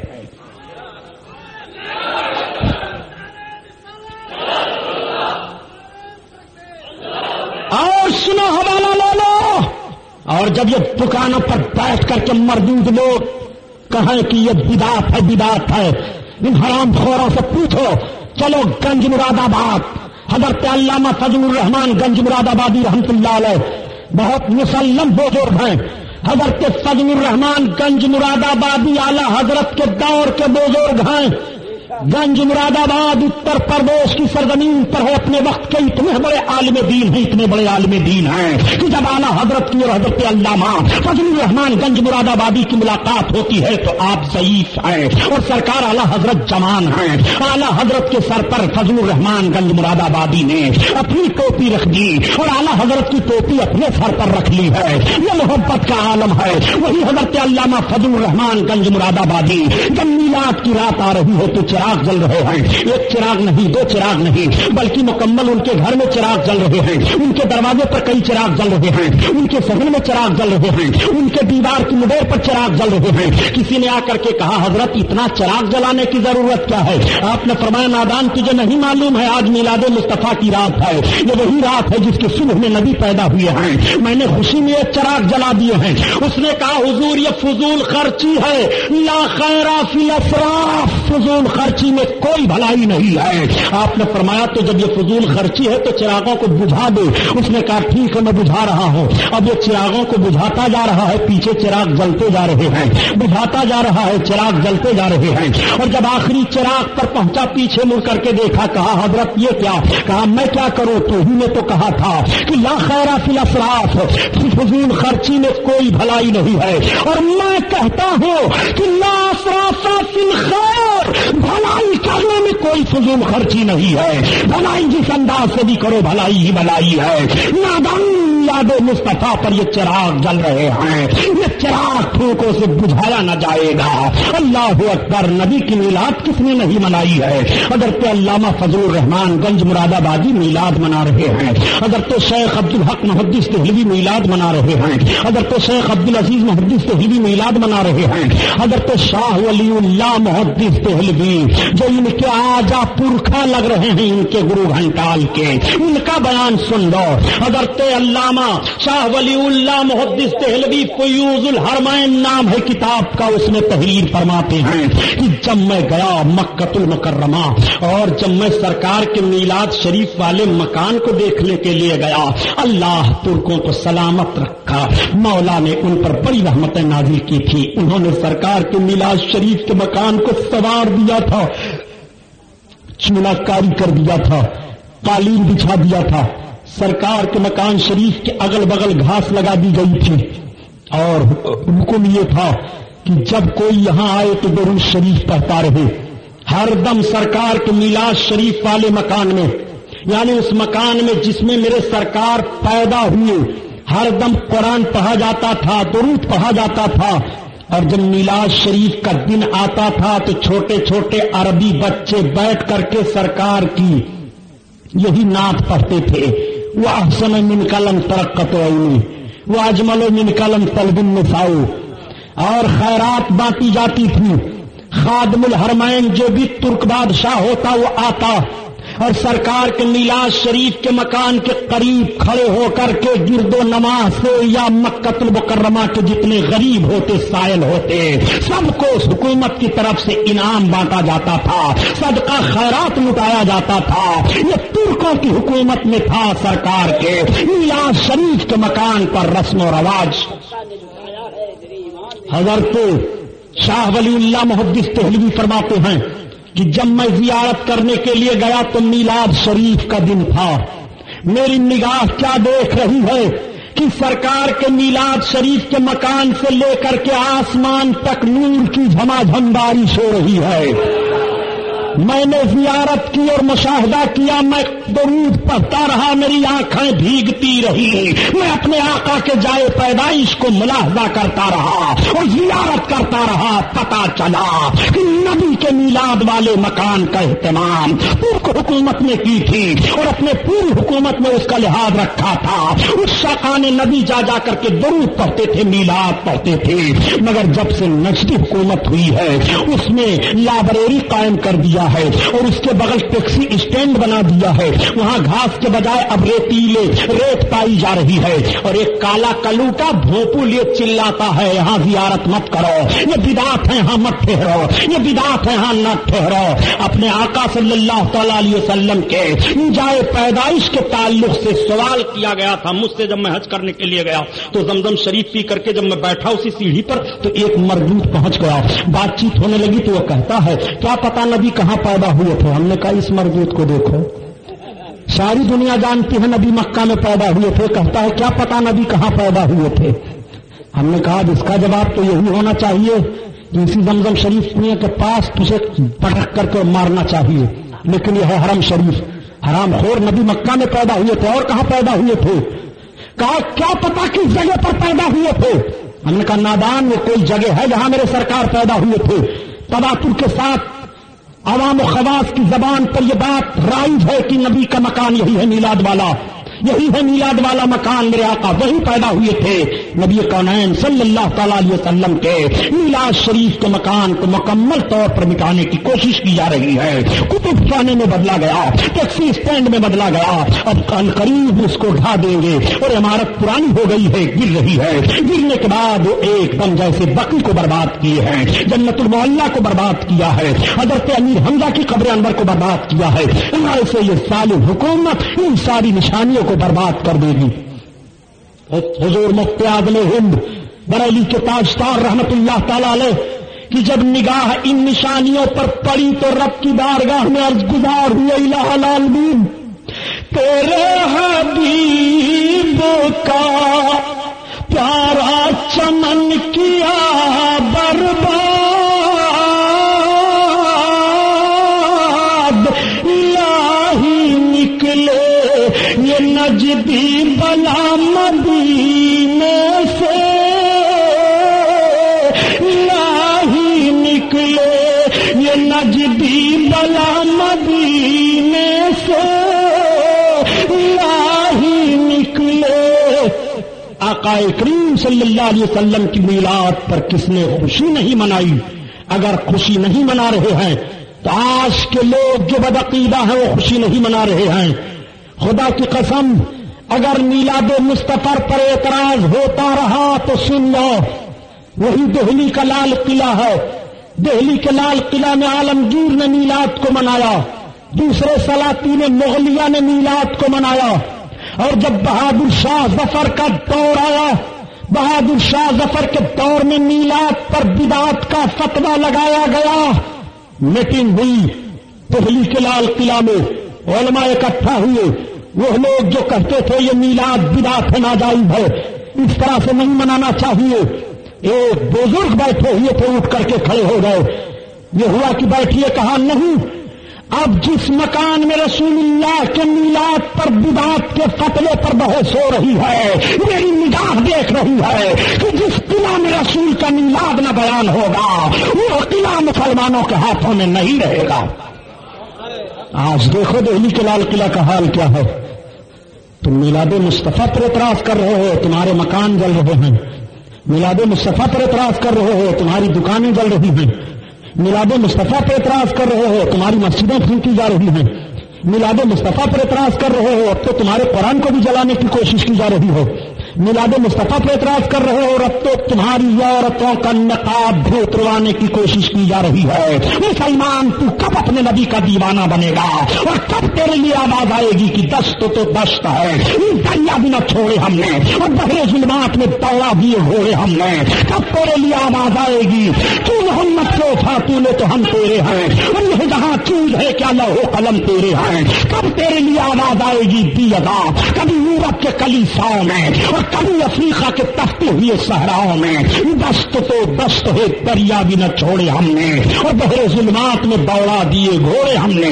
اور سنو، حوالہ لے لو، اور جب یہ دکانوں پر بیٹھ کر کے مردود لوگ کہیں کہ یہ بدعت ہے بدعت ہے، ان حرام خوروں سے پوچھو، چلو گنج مراد آباد، حضرت علامہ فضل الرحمان گنج مراد آبادی رحمۃ اللہ علیہ بہت مسلم بزرگ ہیں۔ حضرت فضل الرحمان گنج مراد آبادی اعلی حضرت کے دور کے بزرگ ہیں۔ گنج مراد آباد اتر پردیش کی سرزمین پر ہے، اپنے وقت کے اتنے بڑے عالم دین ہیں، اتنے بڑے عالم دین ہیں کہ جب اعلیٰ حضرت کی اور حضرت علامہ فضل الرحمان گنج مراد آبادی کی ملاقات ہوتی ہے تو آپ ضعیف ہیں اور سرکار اعلیٰ حضرت جوان ہیں۔ اعلیٰ حضرت کے سر پر فضل الرحمان گنج مراد آبادی نے اپنی ٹوپی رکھ دی اور اعلیٰ حضرت کی ٹوپی اپنے سر پر رکھ لی ہے۔ یہ محبت کا عالم ہے۔ وہی حضرت علامہ فضل الرحمان گنج مراد آبادی جب میلاد کی رات آ رہی ہے تو چراغ جل رہے ہیں، ایک چراغ نہیں، دو چراغ نہیں، بلکہ مکمل ان کے گھر میں چراغ جل رہے ہیں، ان کے دروازے پر کئی چراغ جل رہے ہیں، ان کے صحن میں چراغ جل رہے ہیں، ان کے دیوار کی مڈیر پر چراغ جل رہے ہیں۔ کسی نے آ کر کے کہا حضرت اتنا چراغ جلانے کی ضرورت کیا ہے؟ آپ نے فرمایا نادان تجھے نہیں معلوم ہے آج میلاد مصطفیٰ کی رات ہے، یہ وہی رات ہے جس کے صبح میں نبی پیدا ہوئے ہیں، میں نے خوشی میں ایک چراغ جلا دیے ہیں۔ اس نے کہا حضور یہ فضول خرچی ہے، لا خیر فی الاسراف، فضول خرچی میں کوئی بھلائی نہیں ہے۔ آپ نے فرمایا تو جب یہ فضول خرچی ہے تو چراغوں کو بجھا دو۔ اس نے کہا ٹھیک ہے میں بجھا رہا ہوں۔ اب یہ چراغوں کو بجھاتا جا رہا ہے، پیچھے چراغ جلتے جا رہے ہیں، بجھاتا جا رہا ہے، چراغ جلتے جا رہے ہیں، اور جب آخری چراغ پر پہنچا پیچھے مڑ کر کے دیکھا، کہا حضرت یہ کیا؟ کہا میں کیا کروں، تو ہی نے تو کہا تھا کہ لا خیر فی الاسراف، فضول خرچی میں کوئی بھلائی نہیں ہے، اور میں کہتا ہوں کہ لا اسراف فی الخیر، بھلائی کرنے میں کوئی فضول خرچی نہیں ہے، بھلائی جس انداز سے بھی کرو بھلائی ہی بھلائی ہے۔ نادان یاد مصطفیٰ پر یہ چراغ جل رہے ہیں، یہ چراغ پھونکوں سے بجھایا نہ جائے گا۔ اللہ اکبر، نبی کی میلاد کس نے نہیں منائی ہے؟ حضرت علامہ فضل الرحمان گنج مراد آبادی میلاد منا رہے ہیں، حضرت شیخ عبدالحق محدث دہلوی میلاد منا رہے ہیں، حضرت شیخ عبدالعزیز محدث دہلوی میلاد منا رہے ہیں، حضرت شاہ ولی اللہ محدث دہلوی جو ان کے آجا پرکھا لگ رہے ہیں، ان کے گرو گھنٹال کے، ان کا بیان سن لو۔ حضرت علامہ شاہ ولی اللہ محدث دہلوی فیوز الحرمین نام ہے کتاب کا، اس میں تحریر فرماتے ہیں کہ جب میں گیا مکۃ المکرمہ اور جب میں سرکار کے میلاد شریف والے مکان کو دیکھنے کے لیے گیا، اللہ ترکوں کو سلامت رکھا، مولا نے ان پر بڑی رحمتیں نازل کی تھی، انہوں نے سرکار کے میلاد شریف کے مکان کو سنوار دیا تھا، چونا کاری کر دیا تھا، قالین بچھا دیا تھا، سرکار کے مکان شریف کے اگل بغل گھاس لگا دی گئی تھی، اور حکم یہ تھا کہ جب کوئی یہاں آئے تو درود شریف پڑھتا رہے، ہر دم سرکار کے میلاد شریف والے مکان میں، یعنی اس مکان میں جس میں میرے سرکار پیدا ہوئے، ہر دم قرآن پڑھا جاتا تھا، درود پڑھا جاتا تھا، اور جب میلاد شریف کا دن آتا تھا تو چھوٹے چھوٹے عربی بچے بیٹھ کر کے سرکار کی یہی نعت پڑھتے تھے، وہ احسن من کلم ترقت عینی وہ اجمل من کلم طلب النساء، اور خیرات بانٹی جاتی تھی، خادم الحرمین جو بھی ترک بادشاہ ہوتا وہ آتا اور سرکار کے میلاد شریف کے مکان کے قریب کھڑے ہو کر کے گرد و نماز سے یا مکۃ المکرمہ کے جتنے غریب ہوتے سائل ہوتے سب کو حکومت کی طرف سے انعام بانٹا جاتا تھا، صدقہ خیرات لٹایا جاتا تھا، یہ ترکوں کی حکومت میں تھا سرکار کے میلاد شریف کے مکان پر رسم و رواج۔ حضرت شاہ ولی اللہ محدث دہلوی فرماتے ہیں کہ جب میں زیارت کرنے کے لیے گیا تو میلاد شریف کا دن تھا، میری نگاہ کیا دیکھ رہی ہے کہ سرکار کے میلاد شریف کے مکان سے لے کر کے آسمان تک نور کی جھماجھم بارش ہو رہی ہے۔ میں نے زیارت کی اور مشاہدہ کیا، میں درود پڑھتا رہا، میری آنکھیں بھیگتی رہی، میں اپنے آقا کے جائے پیدائش کو ملاحظہ کرتا رہا اور زیارت کرتا رہا، پتہ چلا کہ نبی کے میلاد والے مکان کا اہتمام ترک حکومت نے کی تھی اور اپنے پوری حکومت میں اس کا لحاظ رکھا تھا، اس شاقان نبی جا جا کر کے درود پڑھتے تھے، میلاد پڑھتے تھے، مگر جب سے نجدی حکومت ہوئی ہے اس میں لائبریری قائم کر دیا ہے اور اس کے بغل ٹیکسی اسٹینڈ بنا دیا ہے، وہاں گھاس کے بجائے اب ریت پائی جا رہی ہے، اور ایک کالا کلوٹا بھوپو لیے چلاتا ہے یہاں زیارت مت کرو، یہ بدعت ہے، ہاں مت ٹھہرو، یہ بدعت ہے، ہاں نہ ٹھہرو۔ اپنے آقا صلی اللہ تعالی علیہ وسلم کے جائے پیدائش کے تعلق سے سوال کیا گیا تھا مجھ سے، جب میں حج کرنے کے لیے گیا تو زمزم شریف پی کر کے جب میں بیٹھا اسی سیڑھی پر تو ایک مردود پہنچ گیا، بات چیت ہونے لگی تو وہ کہتا ہے کیا پتا نبی کہاں پیدا ہوئے تھے؟ ہم نے کہا اس مردود کو دیکھو، ساری دنیا جانتی ہے نبی مکہ میں پیدا ہوئے تھے، کہتا ہے کیا پتا نبی کہاں پیدا ہوئے تھے؟ ہم نے کہا اس کا جواب تو یہی ہونا چاہیے کہ اسی زمزم شریف کے پاس تجھے پٹک کر کے مارنا چاہیے، لیکن یہ ہے حرم شریف، حرام خور نبی مکہ میں پیدا ہوئے تھے، اور کہاں پیدا ہوئے تھے؟ کہا کیا پتا کس جگہ پر پیدا ہوئے تھے؟ ہم نے کہا نادان، وہ کوئی جگہ ہے جہاں میرے سرکار پیدا ہوئے تھے۔ تباتر کے ساتھ عوام و خواص کی زبان پر یہ بات رائج ہے کہ نبی کا مکان یہی ہے، میلاد والا یہی ہے، میلاد والا مکان میرے آقا وہی پیدا ہوئے تھے۔ نبی کونین صلی اللہ تعالی علیہ وسلم کے میلاد شریف کے مکان کو مکمل طور پر مٹانے کی کوشش کی جا رہی ہے، کتب خانے میں بدلا گیا، ٹیکسی اسٹینڈ میں بدلا گیا، اب قریب اس کو ڈھا دیں گے، اور عمارت پرانی ہو گئی ہے، گر رہی ہے، گرنے کے بعد وہ ایک دم جیسے بقی کو برباد کیے ہیں، جنت المعلا کو برباد کیا ہے، حضرت امیر حمزہ کی قبر انور کو برباد کیا ہے، ایسے یہ ظالم حکومت ان ساری نشانیوں کو برباد کر دے گی۔ حضور مفتی اعظم ہند بریلی کے تاجدار رحمت اللہ تعالی علیہ کی جب نگاہ ان نشانیوں پر پڑی تو رب کی بارگاہ میں عرض گزار ہوئے، الہ العالمین تیرے حبیب کا پیارا چمن کیا برباد، الہی نکلے یہ نجدی بلا مدینے سے، الہی نکلے یہ نجدی بلا مدینے سے، الہی نکلے۔ آقا کریم صلی اللہ علیہ وسلم کی میلاد پر کس نے خوشی نہیں منائی؟ اگر خوشی نہیں منا رہے ہیں تو آج کے لوگ جو بدعقیدہ ہیں وہ خوشی نہیں منا رہے ہیں۔ خدا کی قسم اگر میلاد مصطفی پر اعتراض ہوتا رہا تو سن لو، وہی دہلی کا لال قلعہ ہے. دہلی کے لال قلعہ میں عالمگیر نے میلاد کو منایا، دوسرے سلاطین مغلیہ نے میلاد کو منایا، اور جب بہادر شاہ ظفر کا دور آیا، بہادر شاہ ظفر کے دور میں میلاد پر بدعت کا فتویٰ لگایا گیا. میٹنگ ہوئی دہلی کے لال قلعہ میں، علماء اکٹھا ہوئے. وہ لوگ جو کہتے تھے یہ میلاد بدعت ہے، ناجائز ہے، اس طرح سے نہیں منانا چاہیے، ایک بزرگ بیٹھے ہوئے تھے اٹھ کر کے کھڑے ہو گئے. یہ ہوا کہ بیٹھیے، کہا نہیں، اب جس مکان میں رسول اللہ کے میلاد پر بدعت کے فتوے پر بحث ہو رہی ہے، میری نگاہ دیکھ رہی ہے کہ جس قلعہ میں رسول کا میلاد نہ بیان ہوگا وہ قلعہ مسلمانوں کے ہاتھوں میں نہیں رہے گا. آج دیکھو دہلی کے لال قلعہ کا حال کیا ہے. تم میلاد مصطفیٰ پر اعتراض کر رہے ہو، تمہارے مکان جل رہے ہیں. میلاد مصطفیٰ پر اعتراض کر رہے ہو، تمہاری دکانیں جل رہی ہیں. میلاد مصطفیٰ پر اعتراض کر رہے ہو، تمہاری مسجدیں پھینکی جا رہی ہیں. میلاد مصطفیٰ پر اعتراض کر رہے ہو، اب تو تمہارے قرآن کو بھی جلانے کی کوشش کی جا رہی ہو. میلاد مصطفیٰ پر اعتراض کر رہے ہو، اب تو تمہاری عورتوں کا نقاب بھی اتروانے کی کوشش کی جا رہی ہے. مسلمان تو کب اپنے نبی کا دیوانہ بنے گا، اور کب تیرے لیے آواز آئے گی کہ دست تو دست ہے، دریا بھی نہ چھوڑے ہم نے، اور بحر ظلمات میں دوڑا دیے گھوڑے ہم نے. کب تیرے لیے آواز آئے گی تو محمد کو فاتو نے تو ہم تیرے ہیں، اور یہ جہاں چیز ہے کیا لوح قلم تیرے ہیں. کب تیرے لیے آواز آئے گی دی ادا، کبھی یورپ کے کلیساؤں میں اور کبھی افریقہ کے تپتے ہوئے صحراؤں میں. دست تو دست ہے، دریا بھی نہ چھوڑے ہم نے، اور بحر ظلمات میں دوڑا دیے گھوڑے ہم نے.